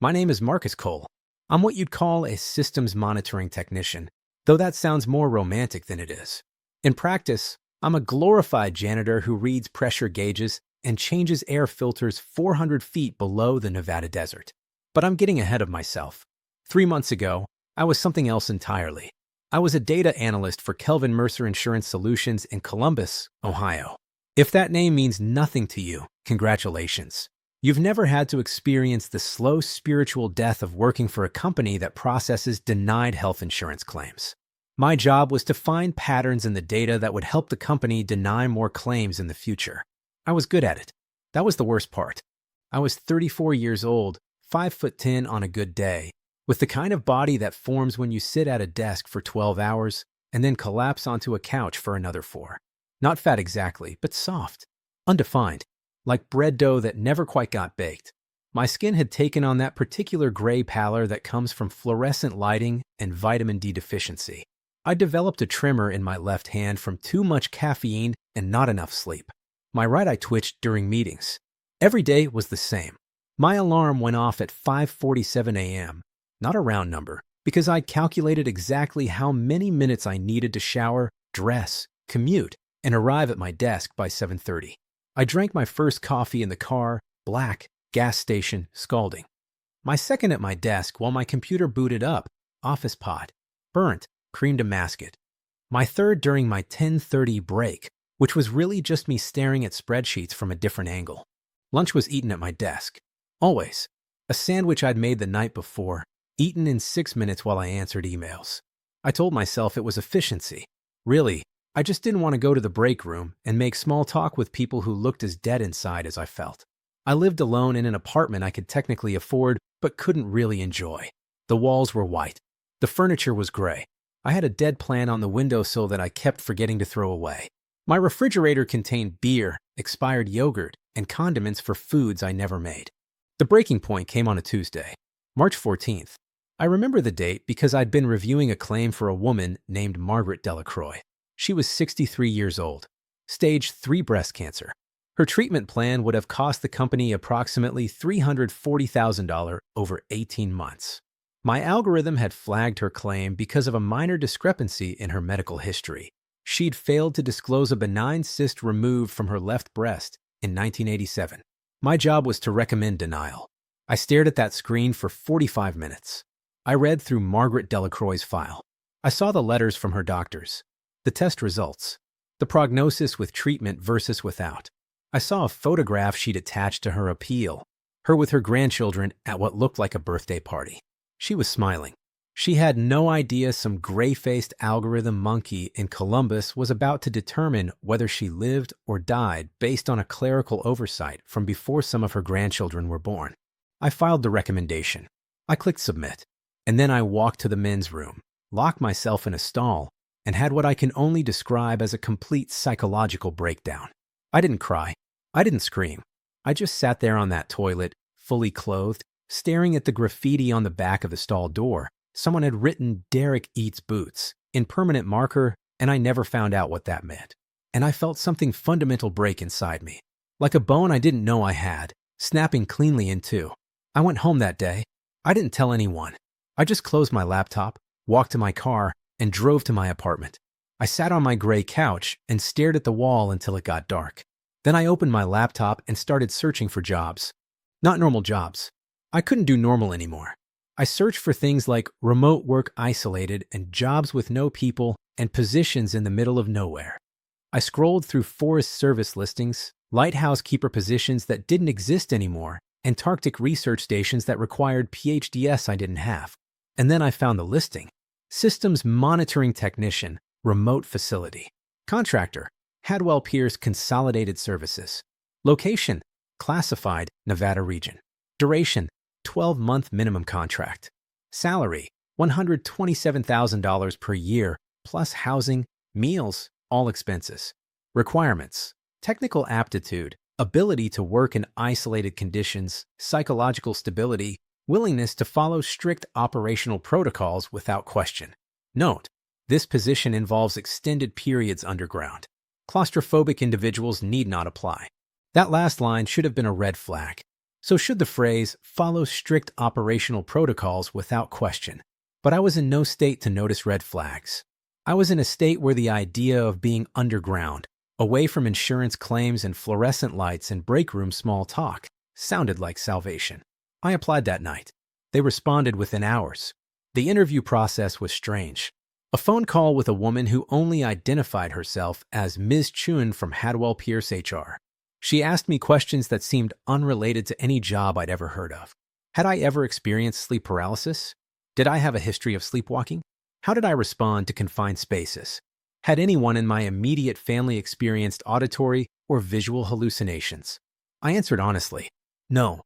My name is Marcus Cole. I'm what you'd call a systems monitoring technician, though that sounds more romantic than it is. In practice, I'm a glorified janitor who reads pressure gauges and changes air filters 400 feet below the Nevada desert. But I'm getting ahead of myself. 3 months ago, I was something else entirely. I was a data analyst for Kelvin Mercer Insurance Solutions in Columbus, Ohio. If that name means nothing to you, congratulations. You've never had to experience the slow spiritual death of working for a company that processes denied health insurance claims. My job was to find patterns in the data that would help the company deny more claims in the future. I was good at it. That was the worst part. I was 34 years old, 5'10" on a good day, with the kind of body that forms when you sit at a desk for 12 hours and then collapse onto a couch for another 4. Not fat exactly, but soft, undefined, like bread dough that never quite got baked. My skin had taken on that particular gray pallor that comes from fluorescent lighting and vitamin D deficiency. I developed a tremor in my left hand from too much caffeine and not enough sleep. My right eye twitched during meetings. Every day was the same. My alarm went off at 5:47 a.m., not a round number, because I'd calculated exactly how many minutes I needed to shower, dress, commute, and arrive at my desk by 7:30. I drank my first coffee in the car, black, gas station, scalding. My second at my desk while my computer booted up, Office Pod, burnt, cream to mask it. My third during my 10:30 break, which was really just me staring at spreadsheets from a different angle. Lunch was eaten at my desk. Always. A sandwich I'd made the night before, eaten in 6 minutes while I answered emails. I told myself it was efficiency. Really, I just didn't want to go to the break room and make small talk with people who looked as dead inside as I felt. I lived alone in an apartment I could technically afford but couldn't really enjoy. The walls were white. The furniture was gray. I had a dead plant on the windowsill that I kept forgetting to throw away. My refrigerator contained beer, expired yogurt, and condiments for foods I never made. The breaking point came on a Tuesday, March 14th. I remember the date because I'd been reviewing a claim for a woman named Margaret Delacroix. She was 63 years old, stage 3 breast cancer. Her treatment plan would have cost the company approximately $340,000 over 18 months. My algorithm had flagged her claim because of a minor discrepancy in her medical history. She'd failed to disclose a benign cyst removed from her left breast in 1987. My job was to recommend denial. I stared at that screen for 45 minutes. I read through Margaret Delacroix's file. I saw the letters from her doctors, the test results, the prognosis with treatment versus without. I saw a photograph she'd attached to her appeal, her with her grandchildren at what looked like a birthday party. She was smiling. She had no idea some gray-faced algorithm monkey in Columbus was about to determine whether she lived or died based on a clerical oversight from before some of her grandchildren were born. I filed the recommendation. I clicked submit. And then I walked to the men's room, locked myself in a stall, and had what I can only describe as a complete psychological breakdown. I didn't cry. I didn't scream. I just sat there on that toilet, fully clothed, staring at the graffiti on the back of the stall door. Someone had written Derek Eats Boots in permanent marker, and I never found out what that meant. And I felt something fundamental break inside me, like a bone I didn't know I had, snapping cleanly in two. I went home that day. I didn't tell anyone. I just closed my laptop, walked to my car, and drove to my apartment. I sat on my gray couch and stared at the wall until it got dark. Then I opened my laptop and started searching for jobs. Not normal jobs. I couldn't do normal anymore. I searched for things like remote work isolated and jobs with no people and positions in the middle of nowhere. I scrolled through Forest Service listings, lighthouse keeper positions that didn't exist anymore, Antarctic research stations that required PhDs I didn't have. And then I found the listing. Systems Monitoring Technician, Remote Facility. Contractor, Hadwell Pierce Consolidated Services. Location, Classified, Nevada Region. Duration, 12-month minimum contract. Salary, $127,000 per year, plus housing, meals, all expenses. Requirements, technical aptitude, ability to work in isolated conditions, psychological stability, willingness to follow strict operational protocols without question. Note, this position involves extended periods underground. Claustrophobic individuals need not apply. That last line should have been a red flag. So should the phrase follow strict operational protocols without question. But I was in no state to notice red flags. I was in a state where the idea of being underground, away from insurance claims and fluorescent lights and break room small talk, sounded like salvation. I applied that night. They responded within hours. The interview process was strange. A phone call with a woman who only identified herself as Ms. Chun from Hadwell Pierce HR. She asked me questions that seemed unrelated to any job I'd ever heard of. Had I ever experienced sleep paralysis? Did I have a history of sleepwalking? How did I respond to confined spaces? Had anyone in my immediate family experienced auditory or visual hallucinations? I answered honestly, no,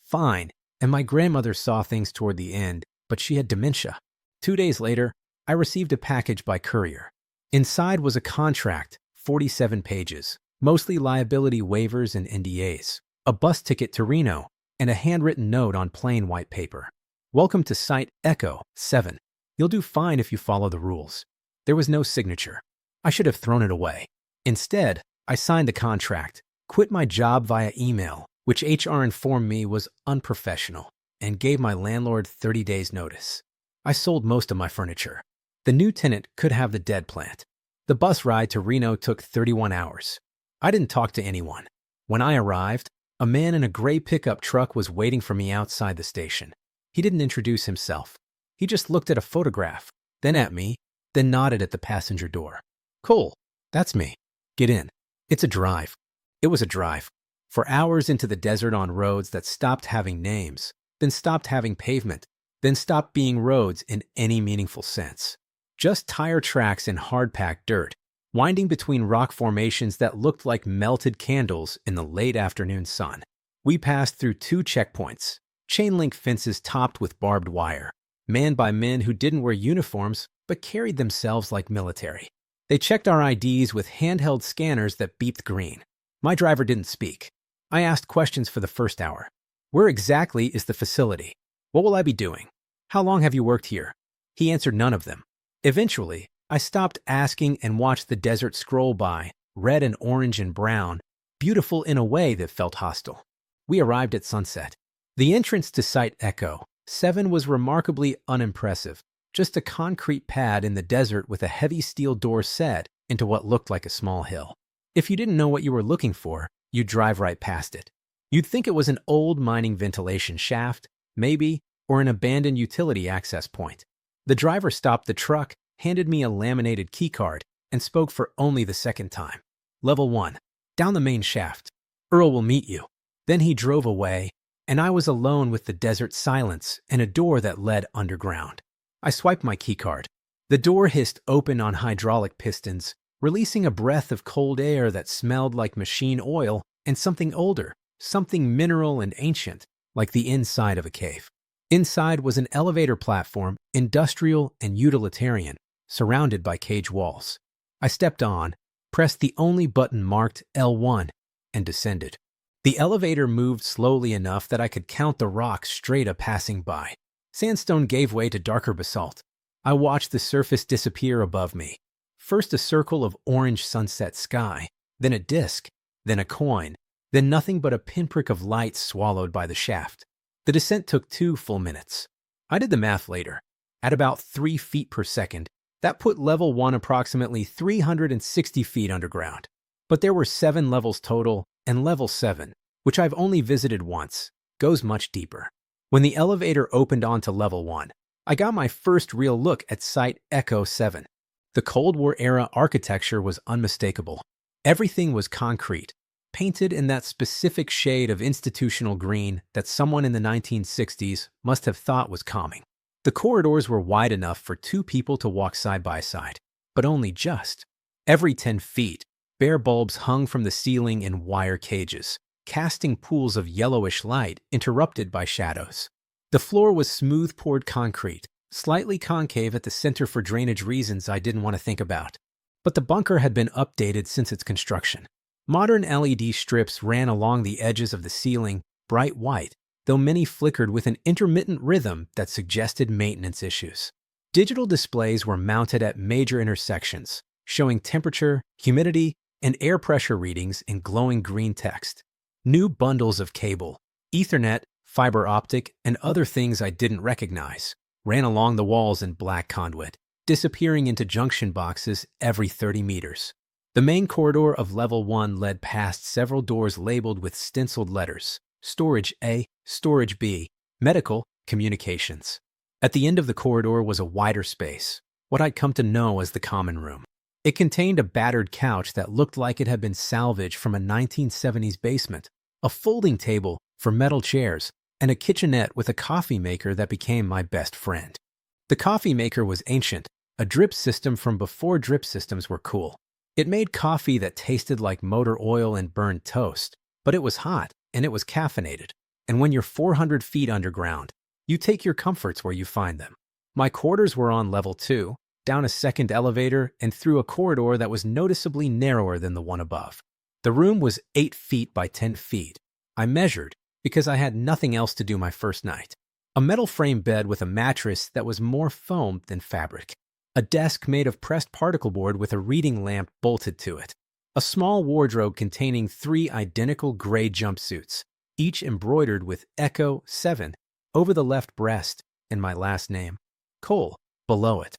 fine, and my grandmother saw things toward the end, but she had dementia. 2 days later, I received a package by courier. Inside was a contract, 47 pages, mostly liability waivers and NDAs, a bus ticket to Reno, and a handwritten note on plain white paper. Welcome to Site Echo 7. You'll do fine if you follow the rules. There was no signature. I should have thrown it away. Instead, I signed the contract, quit my job via email, which HR informed me was unprofessional, and gave my landlord 30 days notice. I sold most of my furniture. The new tenant could have the dead plant. The bus ride to Reno took 31 hours. I didn't talk to anyone. When I arrived, a man in a gray pickup truck was waiting for me outside the station. He didn't introduce himself. He just looked at a photograph, then at me, then nodded at the passenger door. Cool, that's me. Get in. It's a drive. It was a drive. For hours into the desert on roads that stopped having names, then stopped having pavement, then stopped being roads in any meaningful sense. Just tire tracks in hard-packed dirt, winding between rock formations that looked like melted candles in the late afternoon sun. We passed through 2 checkpoints, chain-link fences topped with barbed wire, manned by men who didn't wear uniforms but carried themselves like military. They checked our IDs with handheld scanners that beeped green. My driver didn't speak. I asked questions for the first hour. Where exactly is the facility? What will I be doing? How long have you worked here? He answered none of them. Eventually, I stopped asking and watched the desert scroll by, red and orange and brown, beautiful in a way that felt hostile. We arrived at sunset. The entrance to Site Echo 7 was remarkably unimpressive, just a concrete pad in the desert with a heavy steel door set into what looked like a small hill. If you didn't know what you were looking for, you'd drive right past it. You'd think it was an old mining ventilation shaft, maybe, or an abandoned utility access point. The driver stopped the truck, handed me a laminated keycard, and spoke for only the second time. Level 1. Down the main shaft. Earl will meet you. Then he drove away, and I was alone with the desert silence and a door that led underground. I swiped my keycard. The door hissed open on hydraulic pistons, releasing a breath of cold air that smelled like machine oil and something older, something mineral and ancient, like the inside of a cave. Inside was an elevator platform, industrial and utilitarian, surrounded by cage walls. I stepped on, pressed the only button marked L1, and descended. The elevator moved slowly enough that I could count the rocks strata passing by. Sandstone gave way to darker basalt. I watched the surface disappear above me. First a circle of orange sunset sky, then a disk, then a coin, then nothing but a pinprick of light swallowed by the shaft. The descent took 2 full minutes. I did the math later. At about 3 feet per second, that put level 1 approximately 360 feet underground. But there were 7 levels total, and level 7, which I've only visited once, goes much deeper. When the elevator opened onto level 1, I got my first real look at Site Echo 7. The Cold War-era architecture was unmistakable. Everything was concrete, painted in that specific shade of institutional green that someone in the 1960s must have thought was calming. The corridors were wide enough for 2 people to walk side by side, but only just. Every 10 feet, bare bulbs hung from the ceiling in wire cages, casting pools of yellowish light interrupted by shadows. The floor was smooth-poured concrete, slightly concave at the center for drainage reasons I didn't want to think about. But the bunker had been updated since its construction. Modern LED strips ran along the edges of the ceiling, bright white, though many flickered with an intermittent rhythm that suggested maintenance issues. Digital displays were mounted at major intersections, showing temperature, humidity, and air pressure readings in glowing green text. New bundles of cable, Ethernet, fiber optic, and other things I didn't recognize ran along the walls in black conduit, disappearing into junction boxes every 30 meters. The main corridor of Level 1 led past several doors labeled with stenciled letters: Storage A, Storage B, Medical, Communications. At the end of the corridor was a wider space, what I'd come to know as the common room. It contained a battered couch that looked like it had been salvaged from a 1970s basement, a folding table for metal chairs, and a kitchenette with a coffee maker that became my best friend. The coffee maker was ancient, a drip system from before drip systems were cool. It made coffee that tasted like motor oil and burned toast, but it was hot and it was caffeinated. And when you're 400 feet underground, you take your comforts where you find them. My quarters were on level 2, down a second elevator and through a corridor that was noticeably narrower than the one above. The room was 8 feet by 10 feet. I measured because I had nothing else to do my first night. A metal frame bed with a mattress that was more foam than fabric. A desk made of pressed particle board with a reading lamp bolted to it. A small wardrobe containing 3 identical gray jumpsuits, each embroidered with Echo 7 over the left breast and my last name, Cole, below it.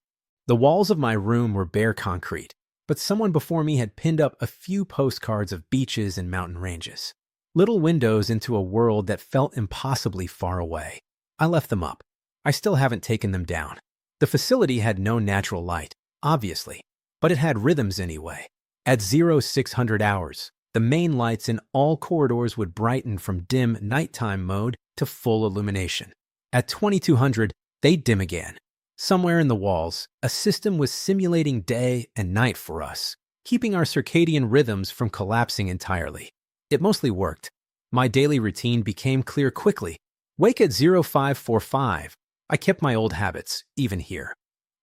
The walls of my room were bare concrete, but someone before me had pinned up a few postcards of beaches and mountain ranges. Little windows into a world that felt impossibly far away. I left them up. I still haven't taken them down. The facility had no natural light, obviously, but it had rhythms anyway. At 0600 hours, the main lights in all corridors would brighten from dim nighttime mode to full illumination. At 2200, they'd dim again. Somewhere in the walls, a system was simulating day and night for us, keeping our circadian rhythms from collapsing entirely. It mostly worked. My daily routine became clear quickly. Wake at 0545. I kept my old habits, even here.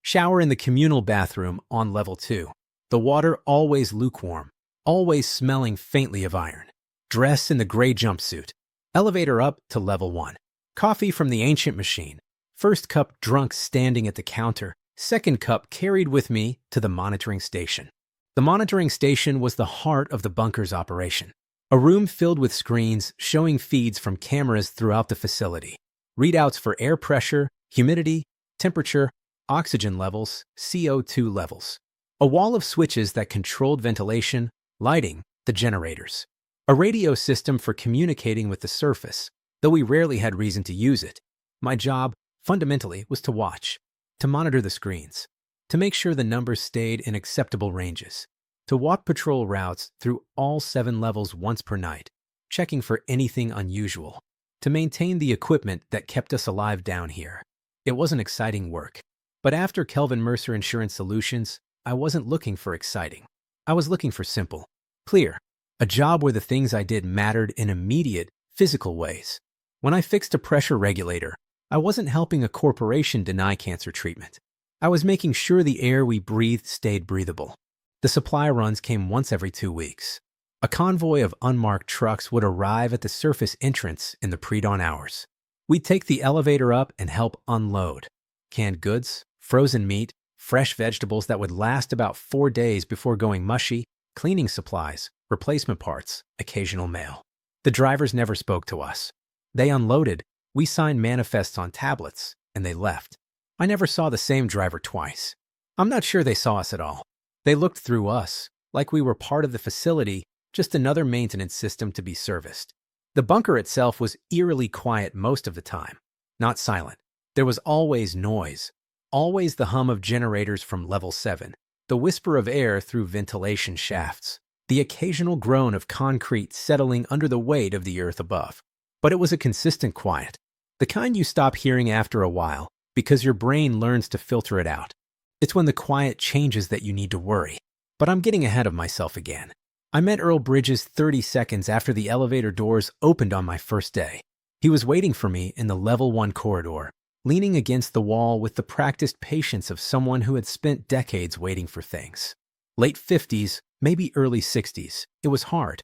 Shower in the communal bathroom on level 2. The water always lukewarm, always smelling faintly of iron. Dress in the gray jumpsuit. Elevator up to level 1. Coffee from the ancient machine. First cup drunk standing at the counter. Second cup carried with me to the monitoring station. The monitoring station was the heart of the bunker's operation. A room filled with screens showing feeds from cameras throughout the facility. Readouts for air pressure, humidity, temperature, oxygen levels, CO2 levels. A wall of switches that controlled ventilation, lighting, the generators. A radio system for communicating with the surface, though we rarely had reason to use it. My job, fundamentally, was to watch, to monitor the screens, to make sure the numbers stayed in acceptable ranges, to walk patrol routes through all 7 levels once per night, checking for anything unusual, to maintain the equipment that kept us alive down here. It wasn't exciting work. But after Kelvin Mercer Insurance Solutions, I wasn't looking for exciting. I was looking for simple, clear, a job where the things I did mattered in immediate, physical ways. When I fixed a pressure regulator, I wasn't helping a corporation deny cancer treatment. I was making sure the air we breathed stayed breathable. The supply runs came once every 2 weeks. A convoy of unmarked trucks would arrive at the surface entrance in the pre-dawn hours. We'd take the elevator up and help unload. Canned goods, frozen meat, fresh vegetables that would last about 4 days before going mushy, cleaning supplies, replacement parts, occasional mail. The drivers never spoke to us. They unloaded, we signed manifests on tablets, and they left. I never saw the same driver twice. I'm not sure they saw us at all. They looked through us, like we were part of the facility, just another maintenance system to be serviced. The bunker itself was eerily quiet most of the time, not silent. There was always noise, always the hum of generators from level 7, the whisper of air through ventilation shafts, the occasional groan of concrete settling under the weight of the earth above. But it was a consistent quiet, the kind you stop hearing after a while because your brain learns to filter it out. It's when the quiet changes that you need to worry. But I'm getting ahead of myself again. I met Earl Bridges 30 seconds after the elevator doors opened on my first day. He was waiting for me in the level 1 corridor, leaning against the wall with the practiced patience of someone who had spent decades waiting for things. Late 50s, maybe early 60s, it was hard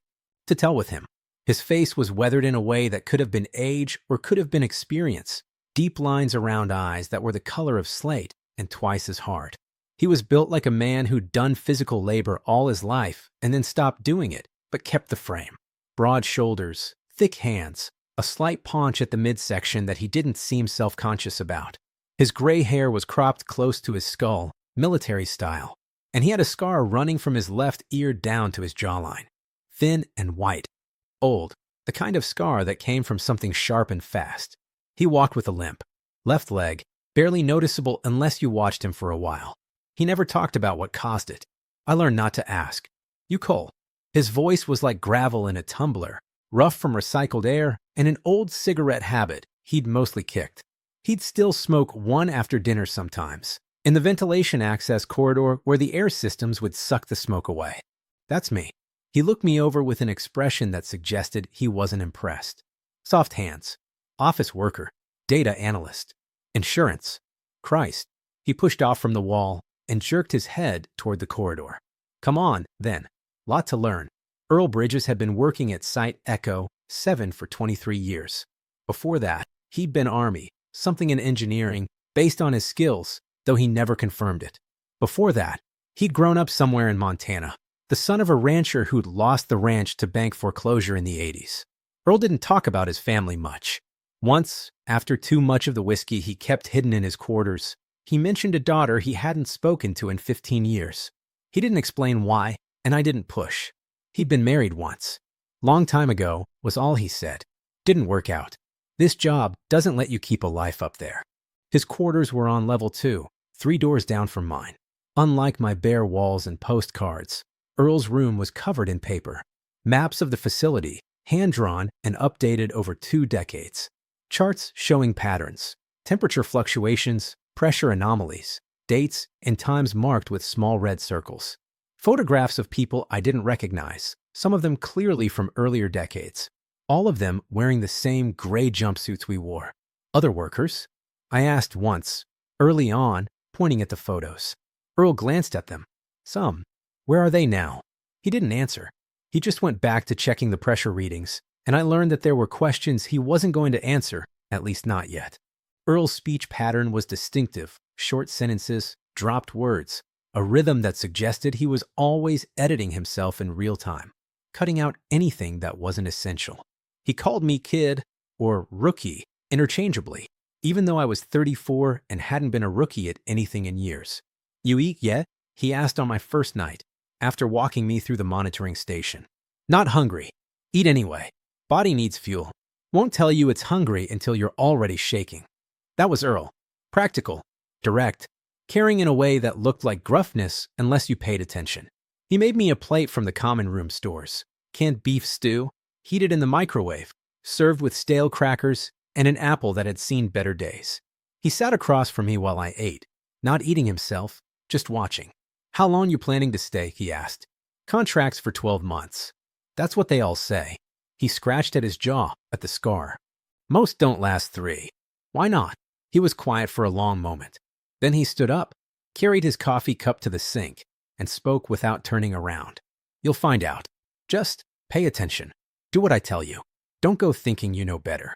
to tell with him. His face was weathered in a way that could have been age or could have been experience, deep lines around eyes that were the color of slate and twice as hard. He was built like a man who'd done physical labor all his life and then stopped doing it, but kept the frame. Broad shoulders, thick hands, a slight paunch at the midsection that he didn't seem self-conscious about. His gray hair was cropped close to his skull, military style, and he had a scar running from his left ear down to his jawline. Thin and white. Old, the kind of scar that came from something sharp and fast. He walked with a limp. Left leg, barely noticeable unless you watched him for a while. He never talked about what caused it. I learned not to ask. You Cole. His voice was like gravel in a tumbler, rough from recycled air and an old cigarette habit he'd mostly kicked. He'd still smoke one after dinner sometimes, in the ventilation access corridor where the air systems would suck the smoke away. That's me. He looked me over with an expression that suggested he wasn't impressed. Soft hands. Office worker. Data analyst. Insurance. Christ. He pushed off from the wall and jerked his head toward the corridor. Come on, then. Lot to learn. Earl Bridges had been working at Site Echo 7 for 23 years. Before that, he'd been Army, something in engineering, based on his skills, though he never confirmed it. Before that, he'd grown up somewhere in Montana, the son of a rancher who'd lost the ranch to bank foreclosure in the 80s. Earl didn't talk about his family much. Once, after too much of the whiskey he kept hidden in his quarters, he mentioned a daughter he hadn't spoken to in 15 years. He didn't explain why, and I didn't push. He'd been married once. Long time ago, was all he said. Didn't work out. This job doesn't let you keep a life up there. His quarters were on level 2, 3 doors down from mine. Unlike my bare walls and postcards, Earl's room was covered in paper. Maps of the facility, hand-drawn and updated over 2 decades. Charts showing patterns, temperature fluctuations, pressure anomalies, dates, and times marked with small red circles. Photographs of people I didn't recognize, some of them clearly from earlier decades. All of them wearing the same gray jumpsuits we wore. Other workers? I asked once, early on, pointing at the photos. Earl glanced at them. Some. Where are they now? He didn't answer. He just went back to checking the pressure readings, and I learned that there were questions he wasn't going to answer, at least not yet. Earl's speech pattern was distinctive, short sentences, dropped words, a rhythm that suggested he was always editing himself in real time, cutting out anything that wasn't essential. He called me kid or rookie interchangeably, even though I was 34 and hadn't been a rookie at anything in years. You eat yet? He asked on my first night, after walking me through the monitoring station. Not hungry. Eat anyway. Body needs fuel. Won't tell you it's hungry until you're already shaking. That was Earl. Practical. Direct. Caring in a way that looked like gruffness unless you paid attention. He made me a plate from the common room stores. Canned beef stew, heated in the microwave, served with stale crackers, and an apple that had seen better days. He sat across from me while I ate, not eating himself, just watching. How long you planning to stay? He asked. Contracts for 12 months. That's what they all say. He scratched at his jaw, at the scar. Most don't last 3. Why not? He was quiet for a long moment. Then he stood up, carried his coffee cup to the sink, and spoke without turning around. You'll find out. Just pay attention. Do what I tell you. Don't go thinking you know better.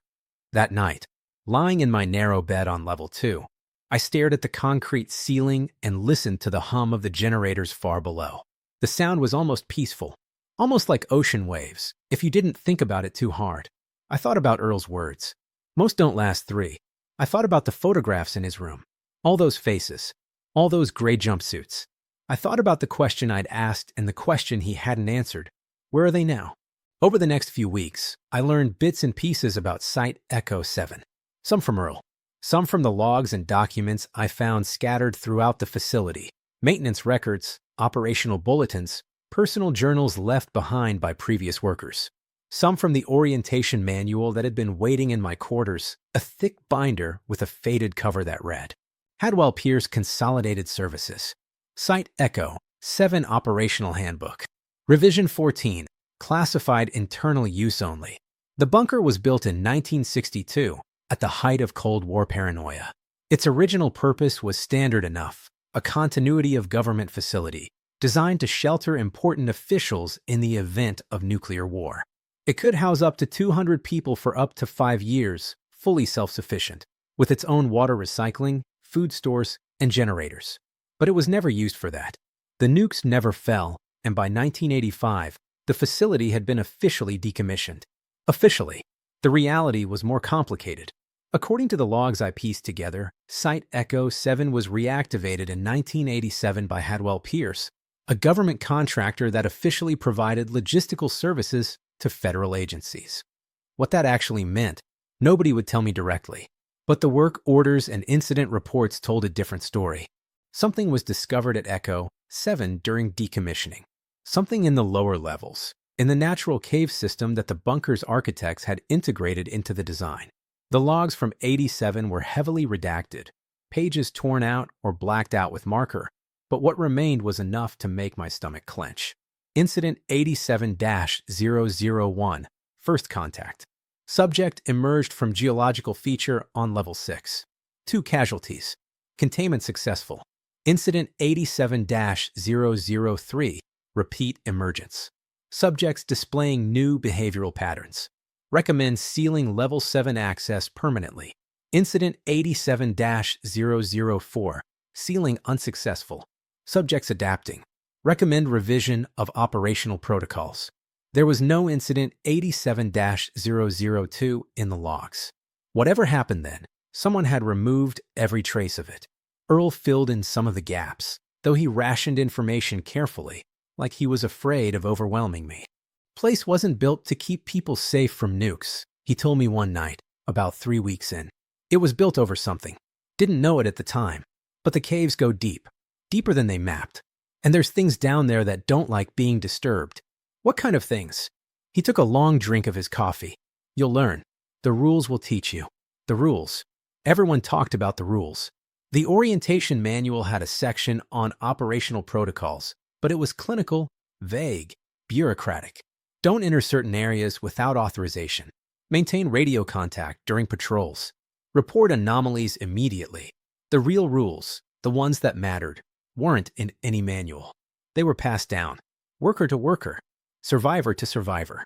That night, lying in my narrow bed on level 2, I stared at the concrete ceiling and listened to the hum of the generators far below. The sound was almost peaceful, almost like ocean waves, if you didn't think about it too hard. I thought about Earl's words. Most don't last 3. I thought about the photographs in his room. All those faces, all those gray jumpsuits. I thought about the question I'd asked and the question he hadn't answered. Where are they now? Over the next few weeks, I learned bits and pieces about Site Echo 7. Some from Earl, some from the logs and documents I found scattered throughout the facility. Maintenance records, operational bulletins, personal journals left behind by previous workers. Some from the orientation manual that had been waiting in my quarters, a thick binder with a faded cover that read, Hadwell Pierce Consolidated Services. Site Echo 7 Operational Handbook. Revision 14. Classified internal use only. The bunker was built in 1962, at the height of Cold War paranoia. Its original purpose was standard enough, a continuity of government facility, designed to shelter important officials in the event of nuclear war. It could house up to 200 people for up to 5 years, fully self-sufficient, with its own water recycling, food stores, and generators. But it was never used for that. The nukes never fell, and by 1985, the facility had been officially decommissioned. Officially. The reality was more complicated. According to the logs I pieced together, Site Echo 7 was reactivated in 1987 by Hadwell Pierce, a government contractor that officially provided logistical services to federal agencies. What that actually meant, nobody would tell me directly. But the work orders and incident reports told a different story. Something was discovered at Echo 7 during decommissioning. Something in the lower levels, in the natural cave system that the bunker's architects had integrated into the design. The logs from 87 were heavily redacted, pages torn out or blacked out with marker, but what remained was enough to make my stomach clench. Incident 87-001, First Contact. Subject emerged from geological feature on level 6. 2 casualties. Containment successful. Incident 87-003, Repeat emergence. Subjects displaying new behavioral patterns. Recommend sealing level 7 access permanently. Incident 87-004, Sealing unsuccessful. Subjects adapting. Recommend revision of operational protocols. There was no incident 87-002 in the logs. Whatever happened then, someone had removed every trace of it. Earl filled in some of the gaps, though he rationed information carefully, like he was afraid of overwhelming me. Place wasn't built to keep people safe from nukes, he told me one night, about 3 weeks in. It was built over something. Didn't know it at the time, but the caves go deep, deeper than they mapped. And there's things down there that don't like being disturbed. What kind of things? He took a long drink of his coffee. You'll learn. The rules will teach you. The rules. Everyone talked about the rules. The orientation manual had a section on operational protocols, but it was clinical, vague, bureaucratic. Don't enter certain areas without authorization. Maintain radio contact during patrols. Report anomalies immediately. The real rules, the ones that mattered, weren't in any manual. They were passed down, worker to worker, survivor to survivor.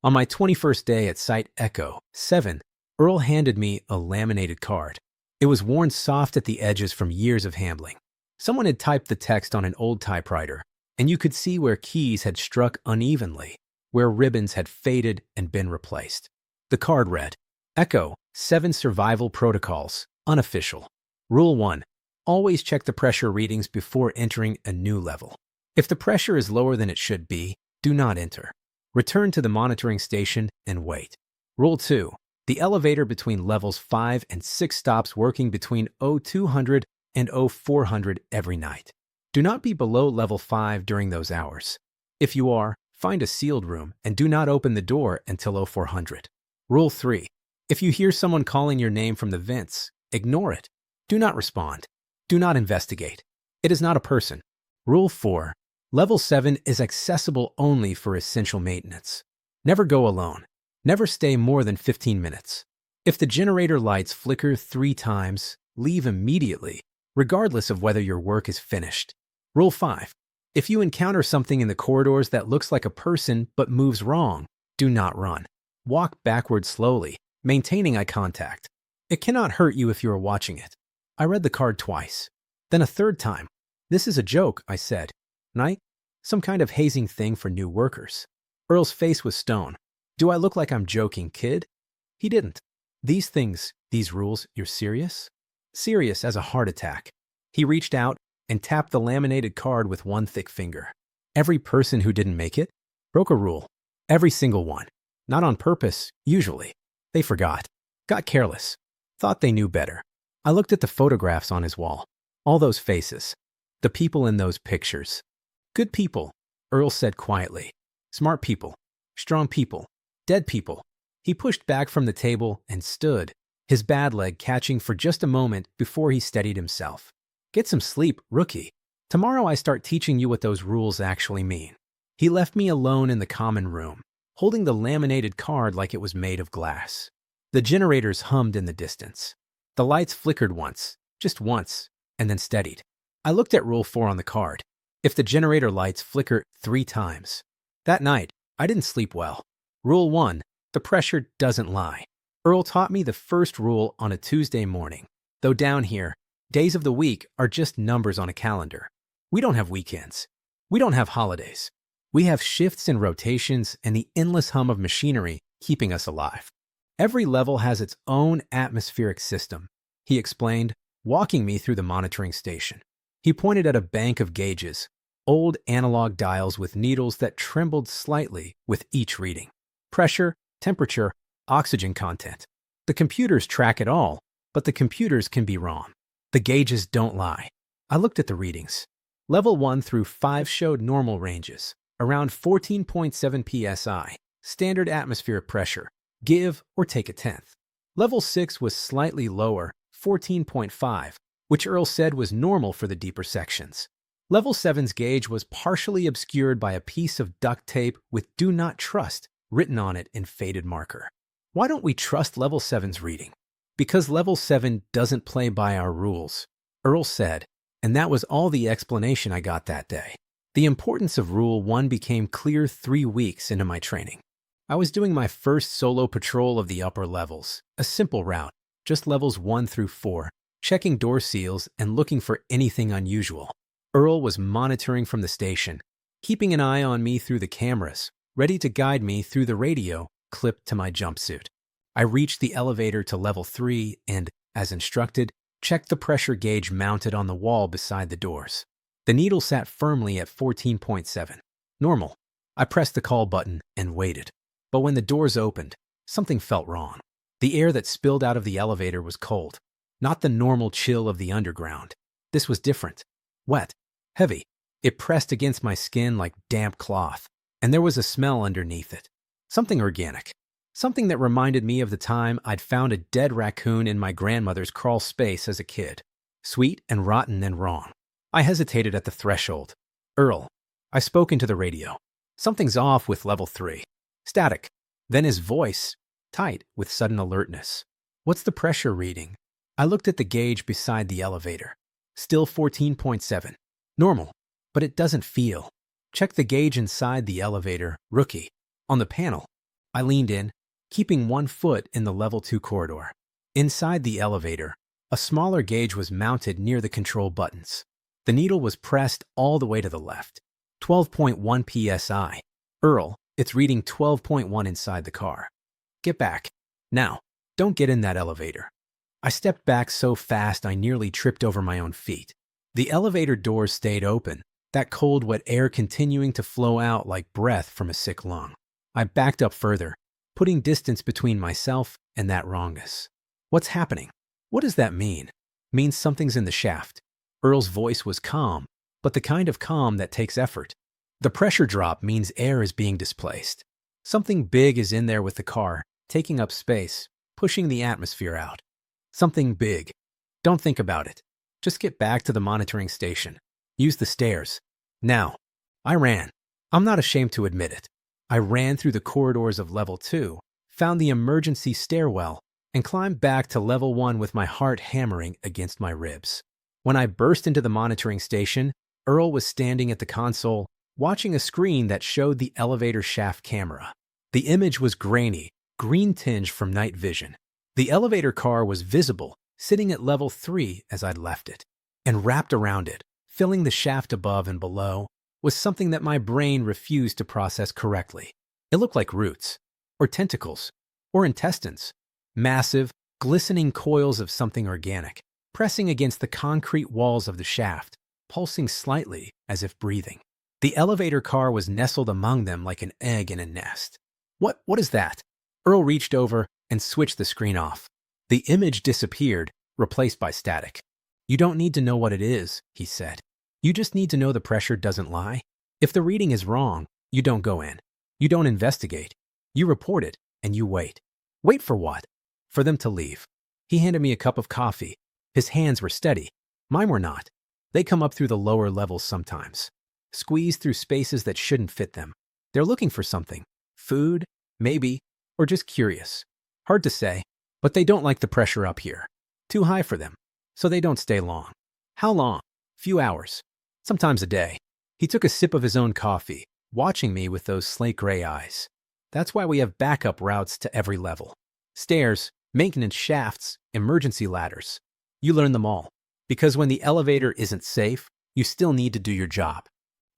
On my 21st day at Site Echo 7, Earl handed me a laminated card. It was worn soft at the edges from years of handling. Someone had typed the text on an old typewriter, and you could see where keys had struck unevenly, where ribbons had faded and been replaced. The card read, Echo 7 Survival Protocols, Unofficial. Rule 1. Always check the pressure readings before entering a new level. If the pressure is lower than it should be, do not enter. Return to the monitoring station and wait. Rule 2. The elevator between levels 5 and 6 stops working between 0200 and 0400 every night. Do not be below level 5 during those hours. If you are, find a sealed room and do not open the door until 0400. Rule 3. If you hear someone calling your name from the vents, ignore it. Do not respond. Do not investigate. It is not a person. Rule 4. Level 7 is accessible only for essential maintenance. Never go alone. Never stay more than 15 minutes. If the generator lights flicker 3 times, leave immediately, regardless of whether your work is finished. Rule 5. If you encounter something in the corridors that looks like a person but moves wrong, do not run. Walk backward slowly, maintaining eye contact. It cannot hurt you if you are watching it. I read the card twice. Then a third time. This is a joke, I said. Night? Some kind of hazing thing for new workers. Earl's face was stone. Do I look like I'm joking, kid? He didn't. These things, these rules, you're serious? Serious as a heart attack. He reached out and tapped the laminated card with one thick finger. Every person who didn't make it broke a rule. Every single one. Not on purpose, usually. They forgot. Got careless. Thought they knew better. I looked at the photographs on his wall. All those faces. The people in those pictures. Good people, Earl said quietly. Smart people. Strong people. Dead people. He pushed back from the table and stood, his bad leg catching for just a moment before he steadied himself. Get some sleep, rookie. Tomorrow I start teaching you what those rules actually mean. He left me alone in the common room, holding the laminated card like it was made of glass. The generators hummed in the distance. The lights flickered once, just once, and then steadied. I looked at Rule 4 on the card. If the generator lights flicker 3 times. That night, I didn't sleep well. Rule 1. The pressure doesn't lie. Earl taught me the first rule on a Tuesday morning. Though down here, days of the week are just numbers on a calendar. We don't have weekends. We don't have holidays. We have shifts and rotations and the endless hum of machinery keeping us alive. Every level has its own atmospheric system, he explained, walking me through the monitoring station. He pointed at a bank of gauges, old analog dials with needles that trembled slightly with each reading. Pressure, temperature, oxygen content. The computers track it all, but the computers can be wrong. The gauges don't lie. I looked at the readings. Level 1 through 5 showed normal ranges, around 14.7 psi, standard atmospheric pressure, give or take a tenth. Level 6 was slightly lower, 14.5, which Earl said was normal for the deeper sections. Level 7's gauge was partially obscured by a piece of duct tape with "Do Not Trust" written on it in faded marker. Why don't we trust Level 7's reading? Because Level 7 doesn't play by our rules, Earl said, and that was all the explanation I got that day. The importance of Rule 1 became clear 3 weeks into my training. I was doing my first solo patrol of the upper levels, a simple route, just levels 1 through 4, checking door seals and looking for anything unusual. Earl was monitoring from the station, keeping an eye on me through the cameras, ready to guide me through the radio clipped to my jumpsuit. I reached the elevator to level 3 and, as instructed, checked the pressure gauge mounted on the wall beside the doors. The needle sat firmly at 14.7. Normal. I pressed the call button and waited. But when the doors opened, something felt wrong. The air that spilled out of the elevator was cold, not the normal chill of the underground. This was different. Wet. Heavy. It pressed against my skin like damp cloth, and there was a smell underneath it. Something organic. Something that reminded me of the time I'd found a dead raccoon in my grandmother's crawl space as a kid. Sweet and rotten and wrong. I hesitated at the threshold. Earl. I spoke into the radio. Something's off with level 3. Static. Then his voice, tight with sudden alertness. What's the pressure reading? I looked at the gauge beside the elevator. Still 14.7. Normal. But it doesn't feel. Check the gauge inside the elevator, rookie. On the panel. I leaned in, keeping 1 foot in the level 2 corridor. Inside the elevator, a smaller gauge was mounted near the control buttons. The needle was pressed all the way to the left. 12.1 psi. Earl, it's reading 12.1 inside the car. Get back. Now, don't get in that elevator. I stepped back so fast I nearly tripped over my own feet. The elevator doors stayed open, that cold, wet air continuing to flow out like breath from a sick lung. I backed up further, putting distance between myself and that wrongness. What's happening? What does that mean? Means something's in the shaft. Earl's voice was calm, but the kind of calm that takes effort. The pressure drop means air is being displaced. Something big is in there with the car, taking up space, pushing the atmosphere out. Something big. Don't think about it. Just get back to the monitoring station. Use the stairs. Now. I ran. I'm not ashamed to admit it. I ran through the corridors of level 2, found the emergency stairwell, and climbed back to level 1 with my heart hammering against my ribs. When I burst into the monitoring station, Earl was standing at the console, watching a screen that showed the elevator shaft camera. The image was grainy, green tinged from night vision. The elevator car was visible, sitting at level 3 as I'd left it. And wrapped around it, filling the shaft above and below, was something that my brain refused to process correctly. It looked like roots, or tentacles, or intestines. Massive, glistening coils of something organic, pressing against the concrete walls of the shaft, pulsing slightly as if breathing. The elevator car was nestled among them like an egg in a nest. What is that? Earl reached over and switched the screen off. The image disappeared, replaced by static. You don't need to know what it is, he said. You just need to know the pressure doesn't lie. If the reading is wrong, you don't go in. You don't investigate. You report it, and you wait. Wait for what? For them to leave. He handed me a cup of coffee. His hands were steady. Mine were not. They come up through the lower levels sometimes. Squeeze through spaces that shouldn't fit them. They're looking for something. Food, maybe, or just curious. Hard to say, but they don't like the pressure up here. Too high for them, so they don't stay long. How long? Few hours. Sometimes a day. He took a sip of his own coffee, watching me with those slate gray eyes. That's why we have backup routes to every level. Stairs, maintenance shafts, emergency ladders. You learn them all. Because when the elevator isn't safe, you still need to do your job.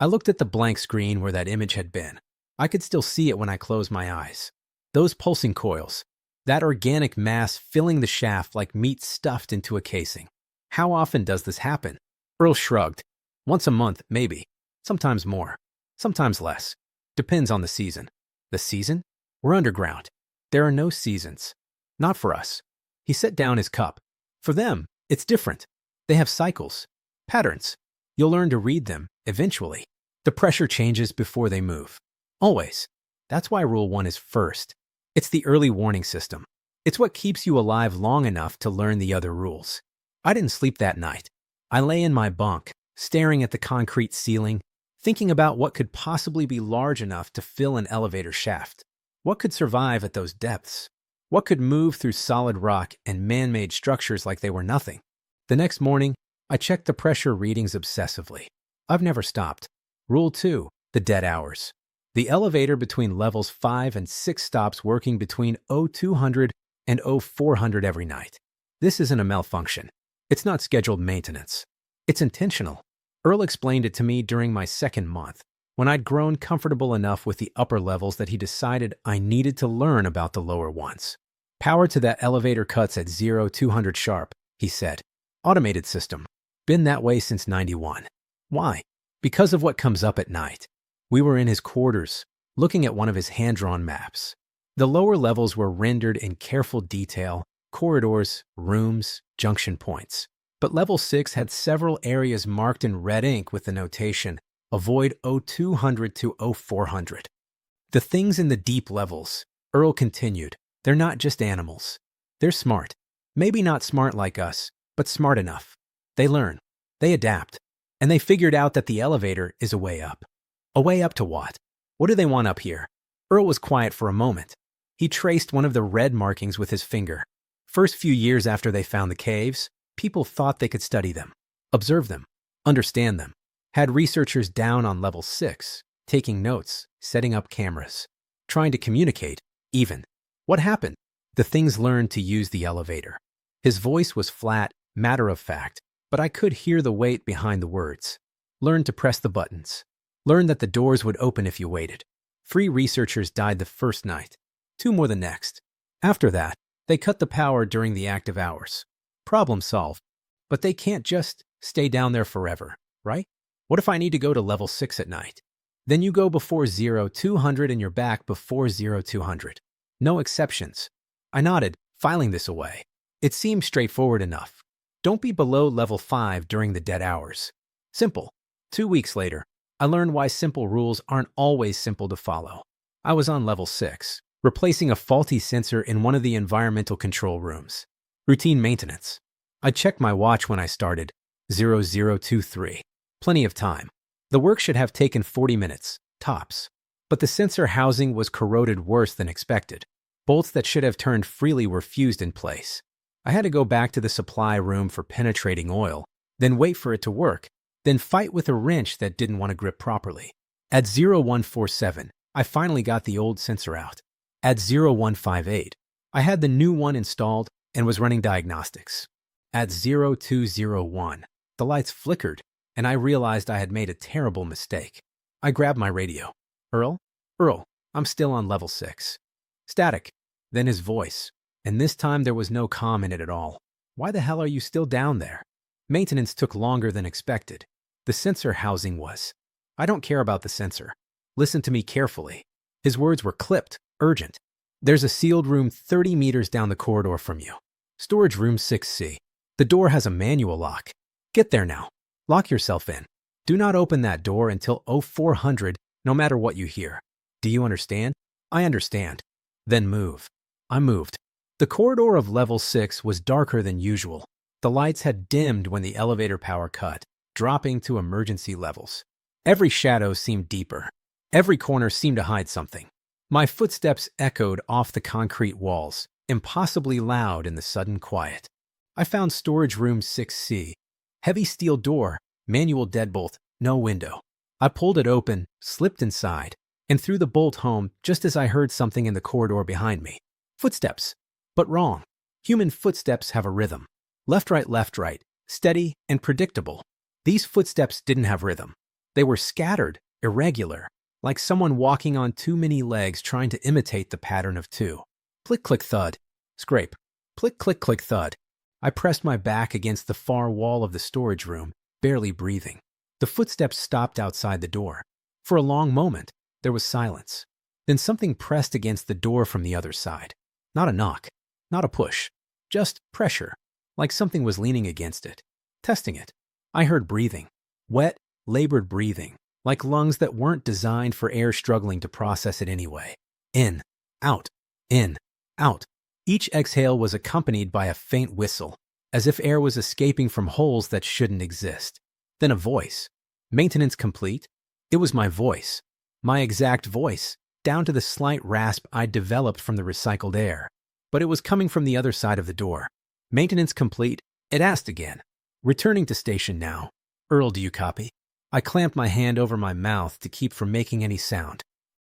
I looked at the blank screen where that image had been. I could still see it when I closed my eyes. Those pulsing coils. That organic mass filling the shaft like meat stuffed into a casing. How often does this happen? Earl shrugged. Once a month, maybe. Sometimes more. Sometimes less. Depends on the season. The season? We're underground. There are no seasons. Not for us. He set down his cup. For them, it's different. They have cycles. Patterns. You'll learn to read them, eventually. The pressure changes before they move. Always. That's why Rule 1 is first. It's the early warning system. It's what keeps you alive long enough to learn the other rules. I didn't sleep that night. I lay in my bunk, staring at the concrete ceiling, thinking about what could possibly be large enough to fill an elevator shaft. What could survive at those depths? What could move through solid rock and man-made structures like they were nothing? The next morning, I checked the pressure readings obsessively. I've never stopped. Rule 2, the dead hours. The elevator between levels 5 and 6 stops working between 0200 and 0400 every night. This isn't a malfunction. It's not scheduled maintenance. It's intentional. Earl explained it to me during my second month, when I'd grown comfortable enough with the upper levels that he decided I needed to learn about the lower ones. Power to that elevator cuts at 0200 sharp, he said. Automated system. Been that way since 91. Why? Because of what comes up at night. We were in his quarters, looking at one of his hand-drawn maps. The lower levels were rendered in careful detail, corridors, rooms, junction points. But level 6 had several areas marked in red ink with the notation, avoid 0200 to 0400. The things in the deep levels, Earl continued, they're not just animals. They're smart. Maybe not smart like us, but smart enough. They learn. They adapt. And they figured out that the elevator is a way up. A way up to what? What do they want up here? Earl was quiet for a moment. He traced one of the red markings with his finger. First few years after they found the caves, people thought they could study them, observe them, understand them. Had researchers down on level 6, taking notes, setting up cameras, trying to communicate, even. What happened? The things learned to use the elevator. His voice was flat, matter-of-fact, but I could hear the weight behind the words. Learned to press the buttons. Learned that the doors would open if you waited. 3 researchers died the first night, 2 more the next. After that, they cut the power during the active hours. Problem solved. But they can't just stay down there forever, right? What if I need to go to level 6 at night? Then you go before 0200 and you're back before 0200. No exceptions. I nodded, filing this away. It seemed straightforward enough. Don't be below level 5 during the dead hours. Simple. 2 weeks later, I learned why simple rules aren't always simple to follow. I was on level 6, replacing a faulty sensor in one of the environmental control rooms. Routine maintenance. I checked my watch when I started, 0023. Plenty of time. The work should have taken 40 minutes, tops. But the sensor housing was corroded worse than expected. Bolts that should have turned freely were fused in place. I had to go back to the supply room for penetrating oil, then wait for it to work, then fight with a wrench that didn't want to grip properly. At 0147, I finally got the old sensor out. At 0158, I had the new one installed and was running diagnostics. At 0201, the lights flickered, and I realized I had made a terrible mistake. I grabbed my radio. Earl, I'm still on level 6. Static. Then his voice. And this time there was no calm in it at all. Why the hell are you still down there? Maintenance took longer than expected. The sensor housing was. I don't care about the sensor. Listen to me carefully. His words were clipped, urgent. There's a sealed room 30 meters down the corridor from you. Storage room 6C. The door has a manual lock. Get there now. Lock yourself in. Do not open that door until 0400, no matter what you hear. Do you understand? I understand. Then move. I moved. The corridor of level 6 was darker than usual. The lights had dimmed when the elevator power cut, dropping to emergency levels. Every shadow seemed deeper. Every corner seemed to hide something. My footsteps echoed off the concrete walls, impossibly loud in the sudden quiet. I found storage room 6C. Heavy steel door, manual deadbolt, no window. I pulled it open, slipped inside, and threw the bolt home just as I heard something in the corridor behind me. Footsteps. But wrong. Human footsteps have a rhythm. Left, right, steady and predictable. These footsteps didn't have rhythm. They were scattered, irregular, like someone walking on too many legs trying to imitate the pattern of 2. Click, click, thud. scrape, click, click, click, thud. I pressed my back against the far wall of the storage room, barely breathing. The footsteps stopped outside the door. For a long moment, there was silence. Then something pressed against the door from the other side. Not a knock, not a push, just pressure, like something was leaning against it, testing it. I heard breathing, wet, labored breathing, like lungs that weren't designed for air struggling to process it anyway. In, out, in, out. Each exhale was accompanied by a faint whistle, as if air was escaping from holes that shouldn't exist. Then a voice. Maintenance complete? It was my voice. My exact voice, down to the slight rasp I'd developed from the recycled air. But it was coming from the other side of the door. Maintenance complete? It asked again. Returning to station now. Earl, do you copy? I clamped my hand over my mouth to keep from making any sound.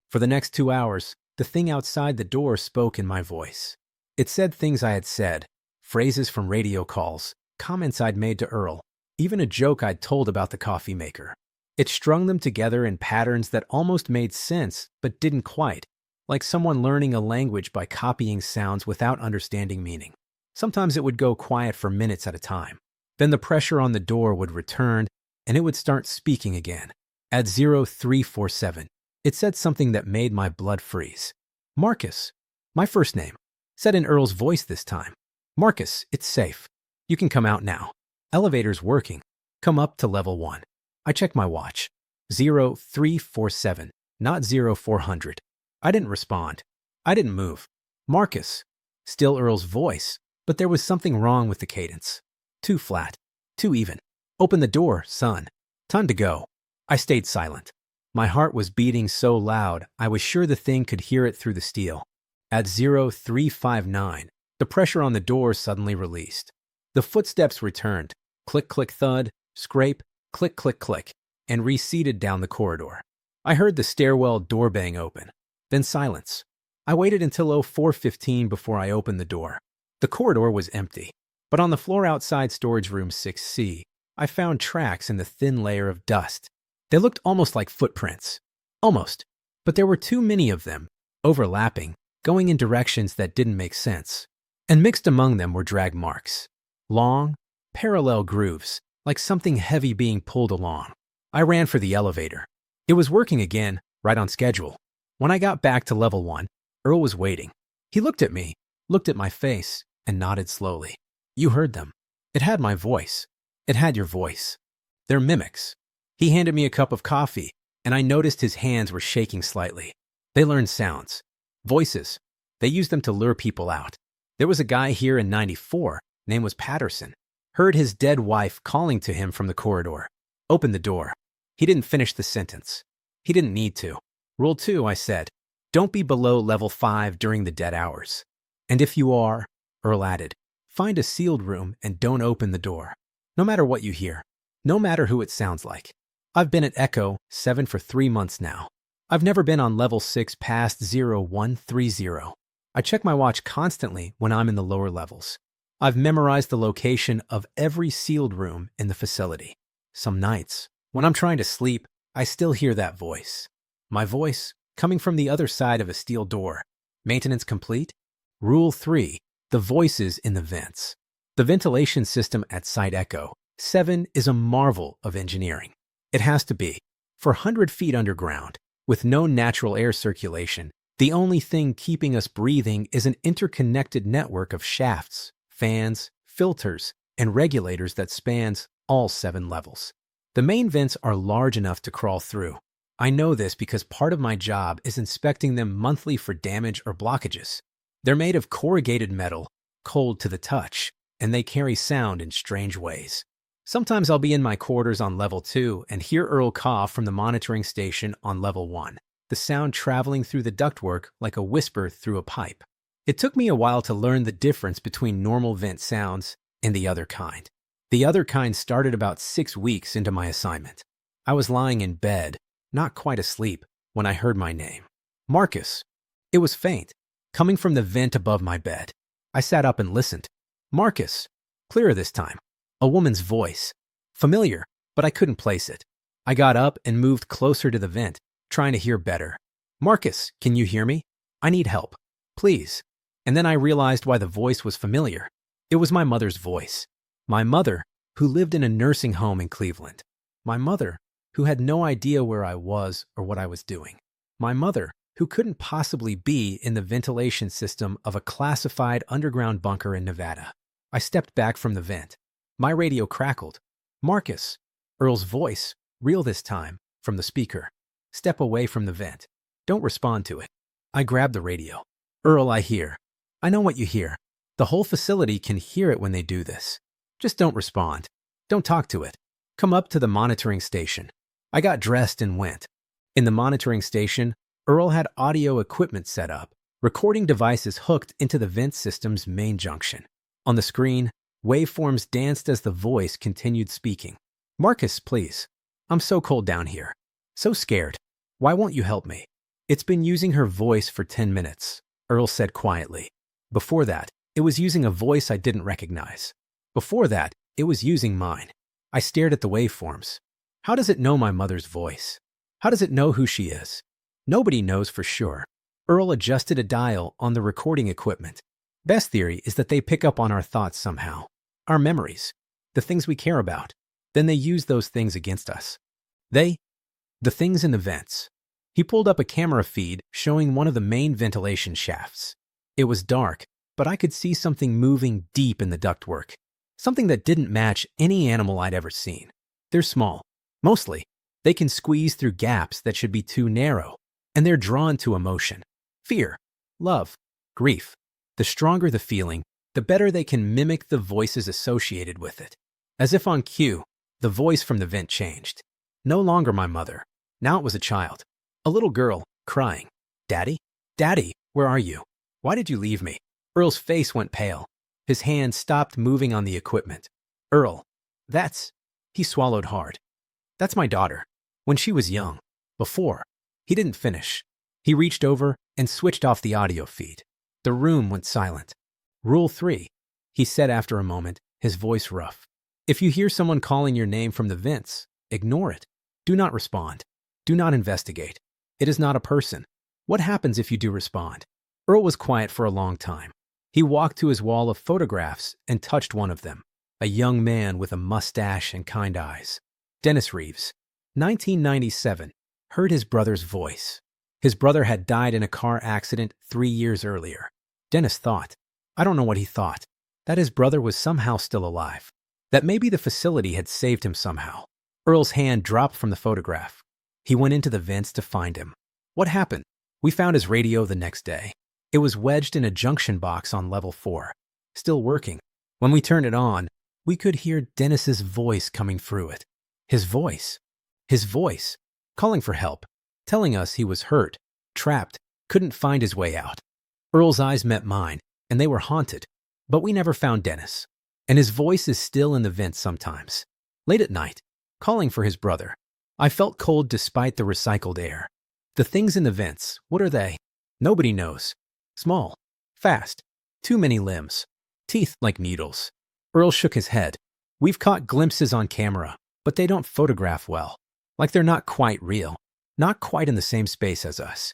For the next 2 hours, the thing outside the door spoke in my voice. It said things I had said, phrases from radio calls, comments I'd made to Earl, even a joke I'd told about the coffee maker. It strung them together in patterns that almost made sense, but didn't quite, like someone learning a language by copying sounds without understanding meaning. Sometimes it would go quiet for minutes at a time. Then the pressure on the door would return, and it would start speaking again. At 0347, it said something that made my blood freeze. Marcus, my first name, said in Earl's voice this time. Marcus, it's safe. You can come out now. Elevator's working. Come up to level 1. I checked my watch. 0347, not 0400. I didn't respond. I didn't move. Marcus, still Earl's voice, but there was something wrong with the cadence. Too flat, too even. Open the door, son. Time to go. I stayed silent. My heart was beating so loud, I was sure the thing could hear it through the steel. At 0359, the pressure on the door suddenly released. The footsteps returned. Click, click, thud, scrape, click, click, click, and receded down the corridor. I heard the stairwell door bang open. Then silence. I waited until 0415 before I opened the door. The corridor was empty, but on the floor outside storage room 6C, I found tracks in the thin layer of dust. They looked almost like footprints. Almost. But there were too many of them, overlapping, going in directions that didn't make sense. And mixed among them were drag marks. Long, parallel grooves, like something heavy being pulled along. I ran for the elevator. It was working again, right on schedule. When I got back to level 1, Earl was waiting. He looked at me, looked at my face, and nodded slowly. You heard them. It had my voice. It had your voice. They're mimics. He handed me a cup of coffee, and I noticed his hands were shaking slightly. They learned sounds. Voices. They used them to lure people out. There was a guy here in 94, name was Patterson. Heard his dead wife calling to him from the corridor. Opened the door. He didn't finish the sentence. He didn't need to. Rule 2, I said. Don't be below level 5 during the dead hours. And if you are, Earl added, find a sealed room and don't open the door. No matter what you hear. No matter who it sounds like. I've been at Echo 7 for 3 months now. I've never been on level 6 past 0130. I check my watch constantly when I'm in the lower levels. I've memorized the location of every sealed room in the facility. Some nights, when I'm trying to sleep, I still hear that voice. My voice, coming from the other side of a steel door. Maintenance complete? Rule 3, the voices in the vents. The ventilation system at Site Echo 7 is a marvel of engineering. It has to be. For 100 feet underground, with no natural air circulation, the only thing keeping us breathing is an interconnected network of shafts, fans, filters, and regulators that spans all 7 levels. The main vents are large enough to crawl through. I know this because part of my job is inspecting them monthly for damage or blockages. They're made of corrugated metal, cold to the touch, and they carry sound in strange ways. Sometimes I'll be in my quarters on level 2 and hear Earl cough from the monitoring station on level 1, the sound traveling through the ductwork like a whisper through a pipe. It took me a while to learn the difference between normal vent sounds and the other kind. The other kind started about 6 weeks into my assignment. I was lying in bed, not quite asleep, when I heard my name. Marcus. It was faint, coming from the vent above my bed. I sat up and listened. Marcus. Clearer this time. A woman's voice. Familiar, but I couldn't place it. I got up and moved closer to the vent, trying to hear better. Marcus, can you hear me? I need help. Please. And then I realized why the voice was familiar. It was my mother's voice. My mother, who lived in a nursing home in Cleveland. My mother, who had no idea where I was or what I was doing. My mother, who couldn't possibly be in the ventilation system of a classified underground bunker in Nevada. I stepped back from the vent. My radio crackled. Marcus, Earl's voice, real this time, from the speaker. Step away from the vent. Don't respond to it. I grabbed the radio. Earl, I hear. I know what you hear. The whole facility can hear it when they do this. Just don't respond. Don't talk to it. Come up to the monitoring station. I got dressed and went. In the monitoring station, Earl had audio equipment set up, recording devices hooked into the vent system's main junction. On the screen, waveforms danced as the voice continued speaking. Marcus, please. I'm so cold down here. So scared. Why won't you help me? It's been using her voice for 10 minutes, Earl said quietly. Before that, it was using a voice I didn't recognize. Before that, it was using mine. I stared at the waveforms. How does it know my mother's voice? How does it know who she is? Nobody knows for sure. Earl adjusted a dial on the recording equipment. Best theory is that they pick up on our thoughts somehow. Our memories. The things we care about. Then they use those things against us. The things in the vents. He pulled up a camera feed showing one of the main ventilation shafts. It was dark, but I could see something moving deep in the ductwork. Something that didn't match any animal I'd ever seen. They're small. Mostly, they can squeeze through gaps that should be too narrow. And they're drawn to emotion. Fear, love, grief. The stronger the feeling, the better they can mimic the voices associated with it. As if on cue, the voice from the vent changed. No longer my mother. Now it was a child. A little girl, crying. Daddy? Daddy, where are you? Why did you leave me? Earl's face went pale. His hand stopped moving on the equipment. Earl, he swallowed hard. That's my daughter. When she was young. Before. He didn't finish. He reached over and switched off the audio feed. The room went silent. Rule 3, he said after a moment, his voice rough. If you hear someone calling your name from the vents, ignore it. Do not respond. Do not investigate. It is not a person. What happens if you do respond? Earl was quiet for a long time. He walked to his wall of photographs and touched one of them. A young man with a mustache and kind eyes. Dennis Reeves, 1997, heard his brother's voice. His brother had died in a car accident 3 years earlier. Dennis thought, I don't know what he thought, that his brother was somehow still alive. That maybe the facility had saved him somehow. Earl's hand dropped from the photograph. He went into the vents to find him. What happened? We found his radio the next day. It was wedged in a junction box on level 4, still working. When we turned it on, we could hear Dennis's voice coming through it. His voice, calling for help, telling us he was hurt, trapped, couldn't find his way out. Earl's eyes met mine, and they were haunted. But we never found Dennis. And his voice is still in the vents sometimes. Late at night, calling for his brother. I felt cold despite the recycled air. The things in the vents, what are they? Nobody knows. Small, fast, too many limbs, teeth like needles. Earl shook his head. We've caught glimpses on camera, but they don't photograph well. Like they're not quite real. Not quite in the same space as us.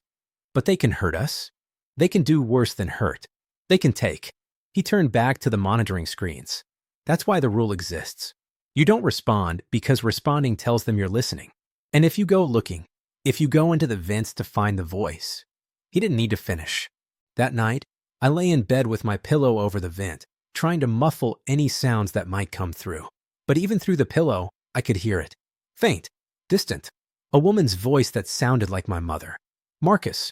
But they can hurt us. They can do worse than hurt. They can take. He turned back to the monitoring screens. That's why the rule exists. You don't respond because responding tells them you're listening. And if you go looking, if you go into the vents to find the voice, he didn't need to finish. That night, I lay in bed with my pillow over the vent, trying to muffle any sounds that might come through. But even through the pillow, I could hear it. Faint, distant. A woman's voice that sounded like my mother. Marcus,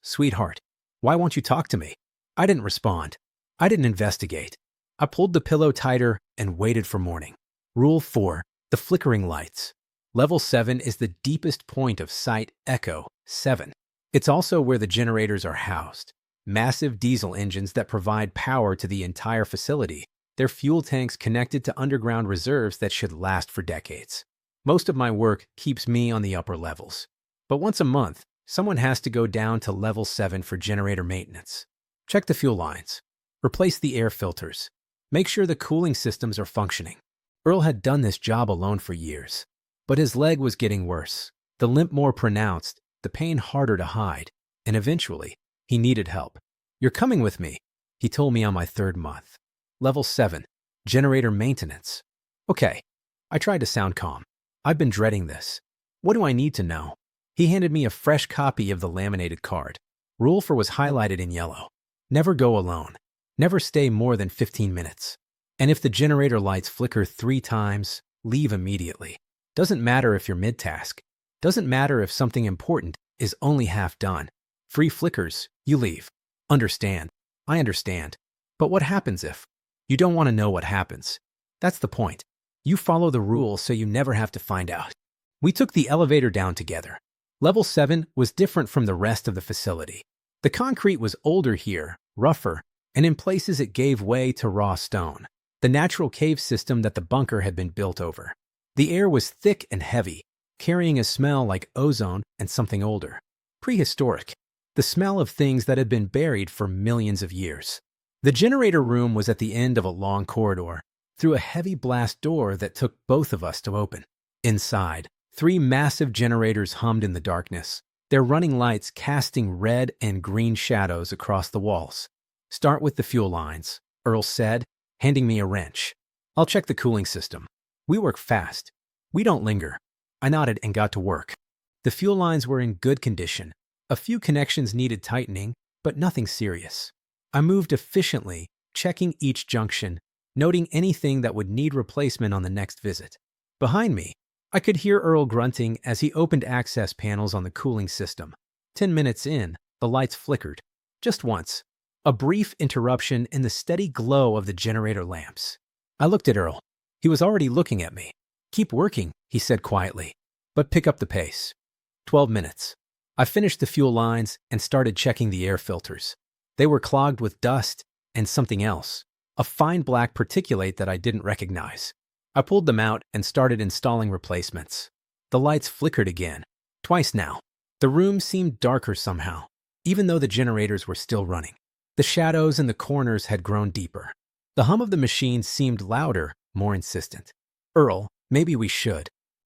sweetheart, why won't you talk to me? I didn't respond. I didn't investigate. I pulled the pillow tighter and waited for morning. Rule 4, the flickering lights. Level 7 is the deepest point of Site Echo 7. It's also where the generators are housed. Massive diesel engines that provide power to the entire facility. Their fuel tanks connected to underground reserves that should last for decades. Most of my work keeps me on the upper levels. But once a month, someone has to go down to level 7 for generator maintenance. Check the fuel lines. Replace the air filters. Make sure the cooling systems are functioning. Earl had done this job alone for years. But his leg was getting worse. The limp more pronounced, the pain harder to hide. And eventually, he needed help. You're coming with me, he told me on my third month. Level 7, generator maintenance. Okay, I tried to sound calm. I've been dreading this. What do I need to know? He handed me a fresh copy of the laminated card. Rule 4 was highlighted in yellow. Never go alone. Never stay more than 15 minutes. And if the generator lights flicker 3 times, leave immediately. Doesn't matter if you're mid-task. Doesn't matter if something important is only half done. Free flickers, you leave. Understand. I understand. But what happens if? You don't want to know what happens. That's the point. You follow the rules so you never have to find out. We took the elevator down together. Level 7 was different from the rest of the facility. The concrete was older here, rougher, and in places it gave way to raw stone, the natural cave system that the bunker had been built over. The air was thick and heavy, carrying a smell like ozone and something older. Prehistoric. The smell of things that had been buried for millions of years. The generator room was at the end of a long corridor, through a heavy blast door that took both of us to open. Inside, 3 massive generators hummed in the darkness, their running lights casting red and green shadows across the walls. Start with the fuel lines, Earl said, handing me a wrench. I'll check the cooling system. We work fast. We don't linger. I nodded and got to work. The fuel lines were in good condition. A few connections needed tightening, but nothing serious. I moved efficiently, checking each junction, noting anything that would need replacement on the next visit. Behind me, I could hear Earl grunting as he opened access panels on the cooling system. 10 minutes in, the lights flickered. Just once. A brief interruption in the steady glow of the generator lamps. I looked at Earl. He was already looking at me. Keep working, he said quietly, but pick up the pace. 12 minutes. I finished the fuel lines and started checking the air filters. They were clogged with dust and something else, a fine black particulate that I didn't recognize. I pulled them out and started installing replacements. The lights flickered again, twice now. The room seemed darker somehow, even though the generators were still running. The shadows in the corners had grown deeper. The hum of the machine seemed louder, more insistent. Earl, maybe we should.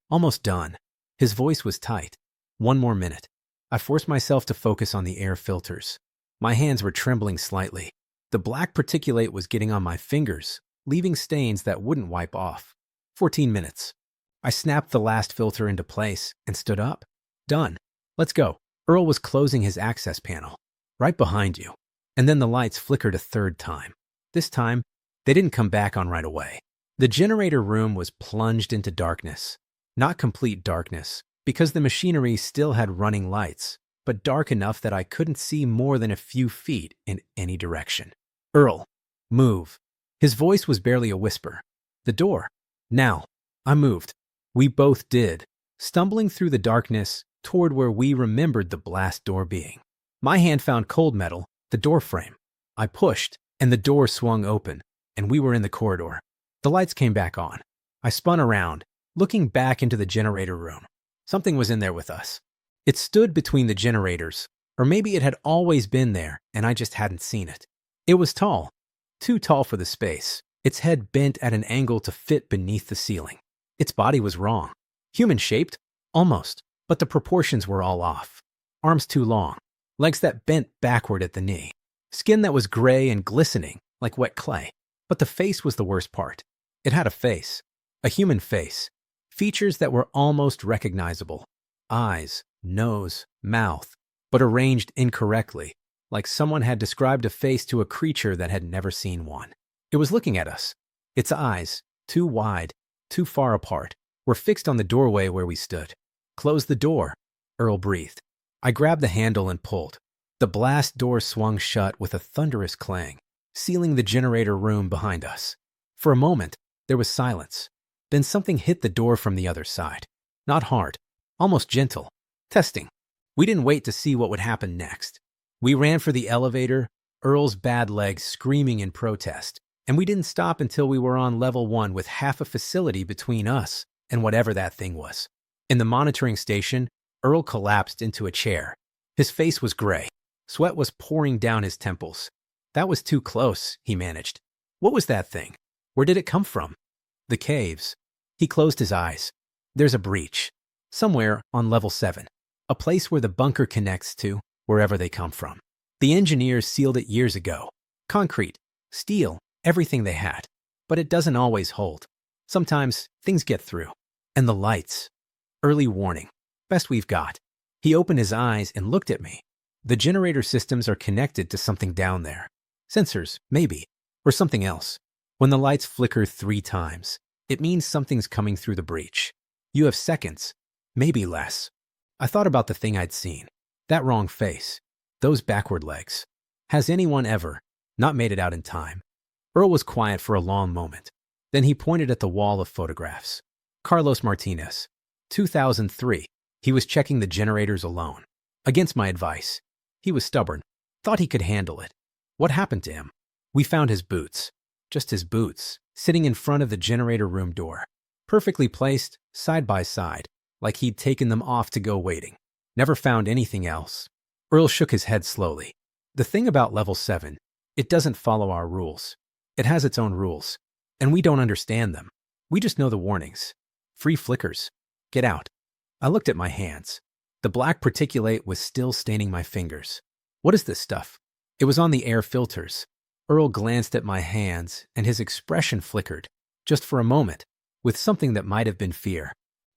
Almost done. His voice was tight. 1 more minute. I forced myself to focus on the air filters. My hands were trembling slightly. The black particulate was getting on my fingers, leaving stains that wouldn't wipe off. 14 minutes. I snapped the last filter into place and stood up. Done. Let's go. Earl was closing his access panel. Right behind you. And then the lights flickered a 3rd time. This time, they didn't come back on right away. The generator room was plunged into darkness. Not complete darkness, because the machinery still had running lights, but dark enough that I couldn't see more than a few feet in any direction. Earl, move. His voice was barely a whisper. The door. Now. I moved. We both did, stumbling through the darkness toward where we remembered the blast door being. My hand found cold metal, the door frame. I pushed, and the door swung open, and we were in the corridor. The lights came back on. I spun around, looking back into the generator room. Something was in there with us. It stood between the generators, or maybe it had always been there and I just hadn't seen it. It was tall, too tall for the space, its head bent at an angle to fit beneath the ceiling. Its body was wrong. Human-shaped? Almost, but the proportions were all off. Arms too long, legs that bent backward at the knee, skin that was gray and glistening like wet clay. But the face was the worst part. It had a face, a human face, features that were almost recognizable. Eyes, nose, mouth, but arranged incorrectly, like someone had described a face to a creature that had never seen one. It was looking at us. Its eyes, too wide, too far apart, were fixed on the doorway where we stood. Close the door, Earl breathed. I grabbed the handle and pulled. The blast door swung shut with a thunderous clang, sealing the generator room behind us. For a moment, there was silence. Then something hit the door from the other side. Not hard, almost gentle. Testing. We didn't wait to see what would happen next. We ran for the elevator, Earl's bad legs screaming in protest, and we didn't stop until we were on level 1 with half a facility between us and whatever that thing was. In the monitoring station, Earl collapsed into a chair. His face was gray. Sweat was pouring down his temples. That was too close, he managed. What was that thing? Where did it come from? The caves. He closed his eyes. There's a breach. Somewhere on level 7. A place where the bunker connects to wherever they come from. The engineers sealed it years ago. Concrete, steel, everything they had. But it doesn't always hold. Sometimes things get through. And the lights. Early warning. Best we've got. He opened his eyes and looked at me. The generator systems are connected to something down there. Sensors, maybe. Or something else. When the lights flicker 3 times, it means something's coming through the breach. You have seconds, maybe less. I thought about the thing I'd seen. That wrong face. Those backward legs. Has anyone ever not made it out in time? Earl was quiet for a long moment. Then he pointed at the wall of photographs. Carlos Martinez. 2003. He was checking the generators alone. Against my advice. He was stubborn. Thought he could handle it. What happened to him? We found his boots. Just his boots. Sitting in front of the generator room door. Perfectly placed, side by side. Like he'd taken them off to go waiting. Never found anything else. Earl shook his head slowly. The thing about level 7, it doesn't follow our rules. It has its own rules. And we don't understand them. We just know the warnings. Free flickers. Get out. I looked at my hands. The black particulate was still staining my fingers. What is this stuff? It was on the air filters. Earl glanced at my hands, and his expression flickered, just for a moment, with something that might have been fear.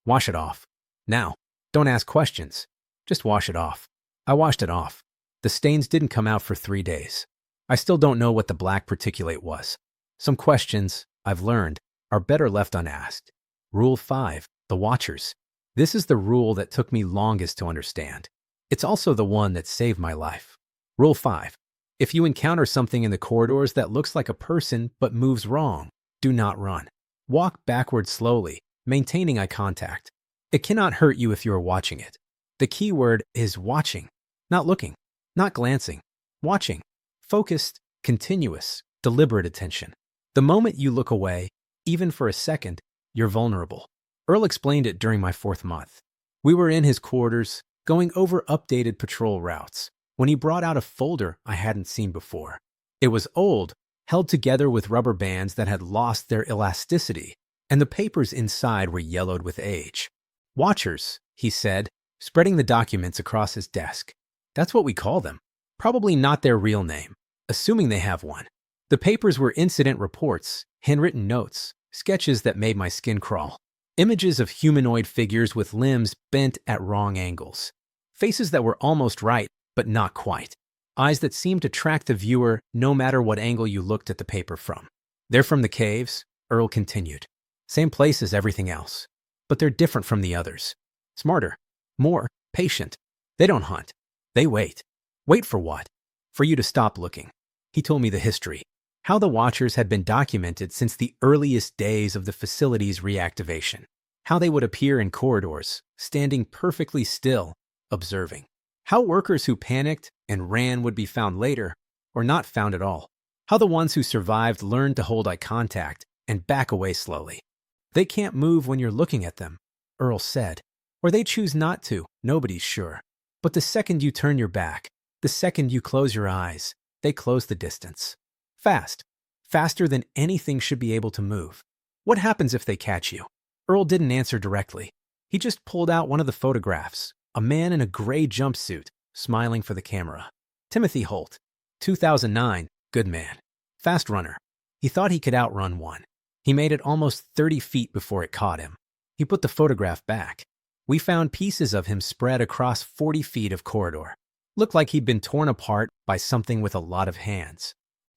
Wash it off. Now. Don't ask questions. Just wash it off. I washed it off. The stains didn't come out for 3 days. I still don't know what the black particulate was. Some questions, I've learned, are better left unasked. Rule 5, the Watchers. This is the rule that took me longest to understand. It's also the one that saved my life. Rule 5. If you encounter something in the corridors that looks like a person but moves wrong, do not run. Walk backward slowly, maintaining eye contact. It cannot hurt you if you are watching it. The key word is watching, not looking, not glancing. Watching. Focused, continuous, deliberate attention. The moment you look away, even for a second, you're vulnerable. Earl explained it during my 4th month. We were in his quarters, going over updated patrol routes, when he brought out a folder I hadn't seen before. It was old, held together with rubber bands that had lost their elasticity, and the papers inside were yellowed with age. Watchers, he said, spreading the documents across his desk. That's what we call them. Probably not their real name, assuming they have one. The papers were incident reports, handwritten notes, sketches that made my skin crawl. Images of humanoid figures with limbs bent at wrong angles. Faces that were almost right, but not quite. Eyes that seemed to track the viewer no matter what angle you looked at the paper from. They're from the caves, Earl continued. Same place as everything else. But they're different from the others. Smarter. More patient. They don't hunt. They wait. Wait for what? For you to stop looking. He told me the history. How the Watchers had been documented since the earliest days of the facility's reactivation. How they would appear in corridors, standing perfectly still, observing. How workers who panicked and ran would be found later, or not found at all. How the ones who survived learned to hold eye contact and back away slowly. They can't move when you're looking at them, Earl said. Or they choose not to, nobody's sure. But the second you turn your back, the second you close your eyes, they close the distance. Fast. Faster than anything should be able to move. What happens if they catch you? Earl didn't answer directly. He just pulled out one of the photographs, a man in a gray jumpsuit, smiling for the camera. Timothy Holt, 2009, good man. Fast runner. He thought he could outrun one. He made it almost 30 feet before it caught him. He put the photograph back. We found pieces of him spread across 40 feet of corridor. Looked like he'd been torn apart by something with a lot of hands.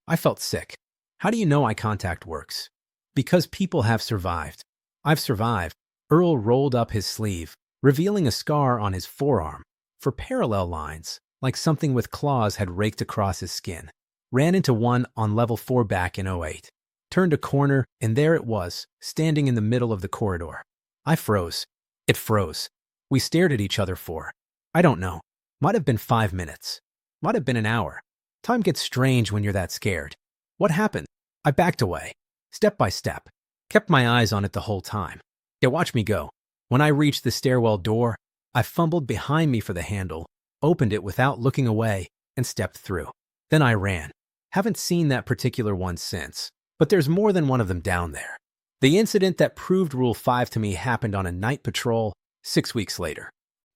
I felt sick. How do you know eye contact works? Because people have survived. I've survived. Earl rolled up his sleeve, revealing a scar on his forearm, for parallel lines, like something with claws had raked across his skin. Ran into one on level 4 back in '08. Turned a corner, and there it was, standing in the middle of the corridor. I froze. It froze. We stared at each other for, I don't know, might have been 5 minutes. Might have been an hour. Time gets strange when you're that scared. What happened? I backed away, step by step. Kept my eyes on it the whole time. It watched me go. When I reached the stairwell door, I fumbled behind me for the handle, opened it without looking away, and stepped through. Then I ran. Haven't seen that particular one since, but there's more than one of them down there. The incident that proved Rule 5 to me happened on a night patrol 6 weeks later.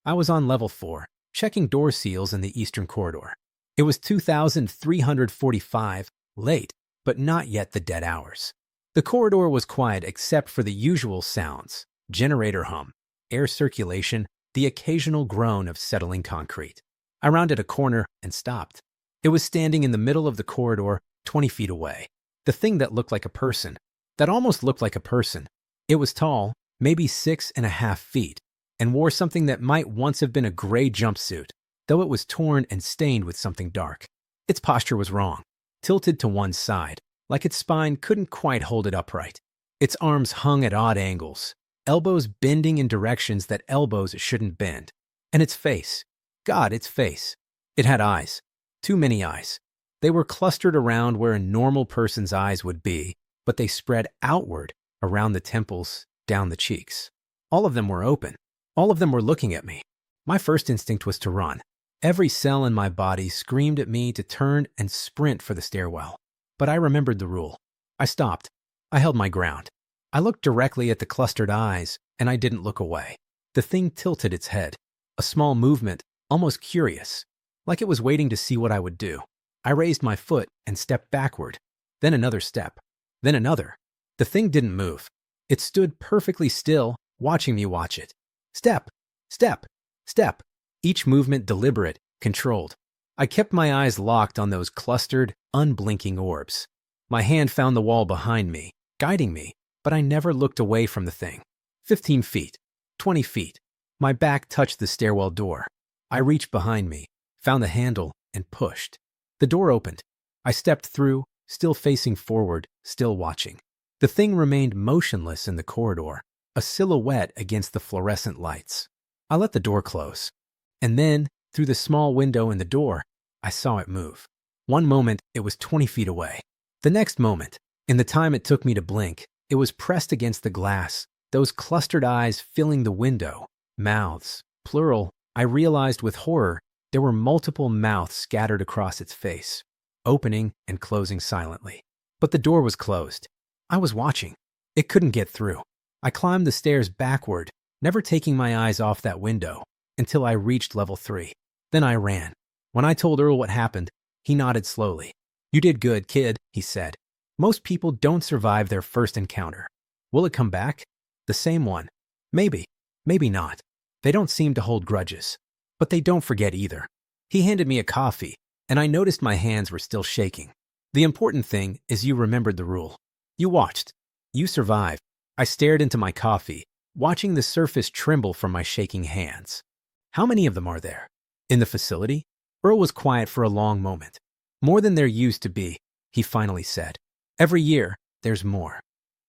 I was on level 4, checking door seals in the eastern corridor. It was 2345, late, but not yet the dead hours. The corridor was quiet except for the usual sounds: generator hum, air circulation, the occasional groan of settling concrete. I rounded a corner and stopped. It was standing in the middle of the corridor, 20 feet away. The thing that looked like a person, that almost looked like a person. It was tall, maybe 6.5 feet, and wore something that might once have been a gray jumpsuit, though it was torn and stained with something dark. Its posture was wrong, tilted to one side, like its spine couldn't quite hold it upright. Its arms hung at odd angles, elbows bending in directions that elbows shouldn't bend. And its face, God, its face. It had eyes. Too many eyes. They were clustered around where a normal person's eyes would be, but they spread outward around the temples, down the cheeks. All of them were open. All of them were looking at me. My first instinct was to run. Every cell in my body screamed at me to turn and sprint for the stairwell. But I remembered the rule. I stopped. I held my ground. I looked directly at the clustered eyes, and I didn't look away. The thing tilted its head. A small movement, almost curious, like it was waiting to see what I would do. I raised my foot and stepped backward. Then another step. Then another. The thing didn't move. It stood perfectly still, watching me watch it. Step, step, step. Each movement deliberate, controlled. I kept my eyes locked on those clustered, unblinking orbs. My hand found the wall behind me, guiding me, but I never looked away from the thing. 15 feet, 20 feet. My back touched the stairwell door. I reached behind me, found the handle, and pushed. The door opened. I stepped through, still facing forward, still watching. The thing remained motionless in the corridor, a silhouette against the fluorescent lights. I let the door close. And then, through the small window in the door, I saw it move. One moment, it was 20 feet away. The next moment, in the time it took me to blink, it was pressed against the glass, those clustered eyes filling the window, mouths, plural. I realized with horror there were multiple mouths scattered across its face, opening and closing silently. But the door was closed. I was watching. It couldn't get through. I climbed the stairs backward, never taking my eyes off that window, until I reached level 3. Then I ran. When I told Earl what happened, he nodded slowly. "You did good, kid," he said. "Most people don't survive their first encounter. Will it come back? The same one? Maybe. Maybe not. They don't seem to hold grudges. But they don't forget either." He handed me a coffee, and I noticed my hands were still shaking. "The important thing is you remembered the rule. You watched. You survived." I stared into my coffee, watching the surface tremble from my shaking hands. "How many of them are there?" "In the facility?" Earl was quiet for a long moment. "More than there used to be," he finally said. "Every year, there's more."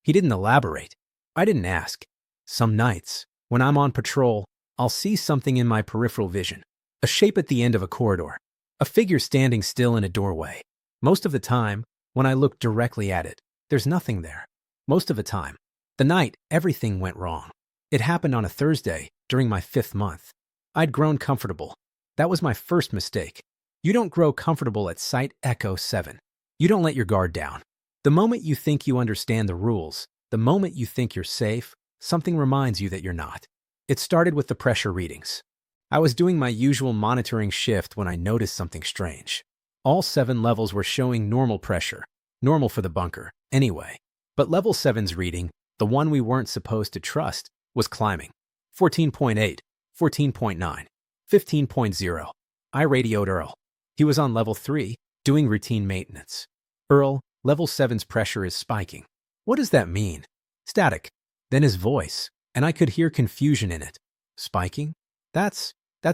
He didn't elaborate. I didn't ask. Some nights, when I'm on patrol, I'll see something in my peripheral vision. A shape at the end of a corridor. A figure standing still in a doorway. Most of the time, when I look directly at it, there's nothing there. Most of the time. The night, everything went wrong. It happened on a Thursday, during my 5th month. I'd grown comfortable. That was my first mistake. You don't grow comfortable at Site Echo 7. You don't let your guard down. The moment you think you understand the rules, the moment you think you're safe, something reminds you that you're not. It started with the pressure readings. I was doing my usual monitoring shift when I noticed something strange. All 7 levels were showing normal pressure, normal for the bunker, anyway. But level 7's reading, the one we weren't supposed to trust, was climbing. 14.8, 14.9, 15.0. I radioed Earl. He was on level 3, doing routine maintenance. "Earl, level 7's pressure is spiking." "What does that mean?" "Static." Then his voice, and I could hear confusion in it. "Spiking? That's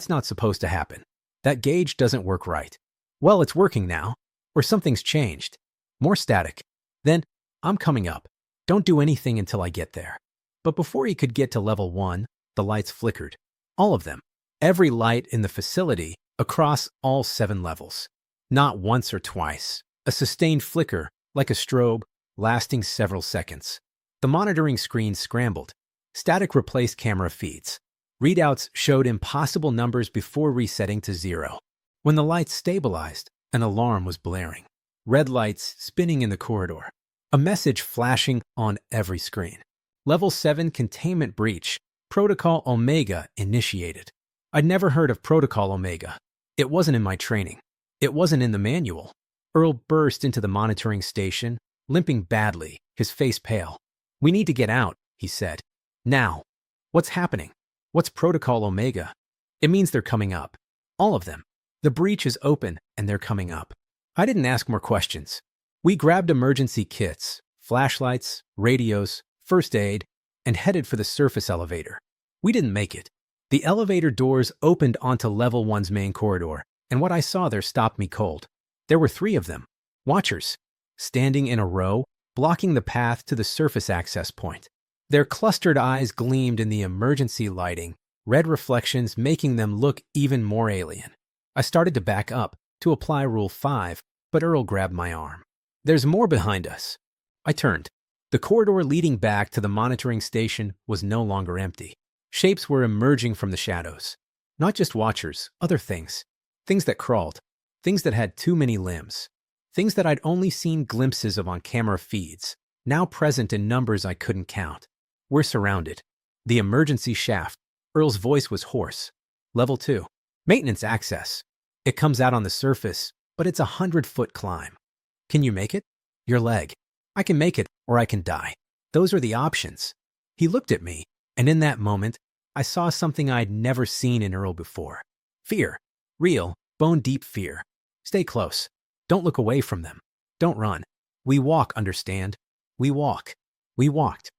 not supposed to happen. That gauge doesn't work right." "Well, it's working now. Or something's changed." More static. Then, "I'm coming up. Don't do anything until I get there." But before he could get to level 1, the lights flickered. All of them. Every light in the facility, across all 7 levels. Not once or twice. A sustained flicker, like a strobe, lasting several seconds. The monitoring screen scrambled. Static replaced camera feeds. Readouts showed impossible numbers before resetting to 0. When the lights stabilized, an alarm was blaring. Red lights spinning in the corridor. A message flashing on every screen. Level 7 containment breach. Protocol Omega initiated. I'd never heard of Protocol Omega. It wasn't in my training. It wasn't in the manual. Earl burst into the monitoring station, limping badly, his face pale. "We need to get out," he said. "Now." "What's happening?" "What's Protocol Omega?" "It means they're coming up. All of them. The breach is open, and they're coming up." I didn't ask more questions. We grabbed emergency kits, flashlights, radios, first aid, and headed for the surface elevator. We didn't make it. The elevator doors opened onto Level 1's main corridor, and what I saw there stopped me cold. There were 3 of them, Watchers, standing in a row, blocking the path to the surface access point. Their clustered eyes gleamed in the emergency lighting, red reflections making them look even more alien. I started to back up, to apply Rule 5, but Earl grabbed my arm. "There's more behind us." I turned. The corridor leading back to the monitoring station was no longer empty. Shapes were emerging from the shadows. Not just Watchers, other things. Things that crawled. Things that had too many limbs. Things that I'd only seen glimpses of on camera feeds, now present in numbers I couldn't count. "We're surrounded." The emergency shaft. Earl's voice was hoarse. "Level 2. Maintenance access. It comes out on the surface, but it's a 100-foot climb. Can you make it?" "Your leg." "I can make it, or I can die. Those are the options." He looked at me, and in that moment, I saw something I'd never seen in Earl before. Fear. Real, bone-deep fear. "Stay close. Don't look away from them. Don't run. We walk, understand? We walk." We walked.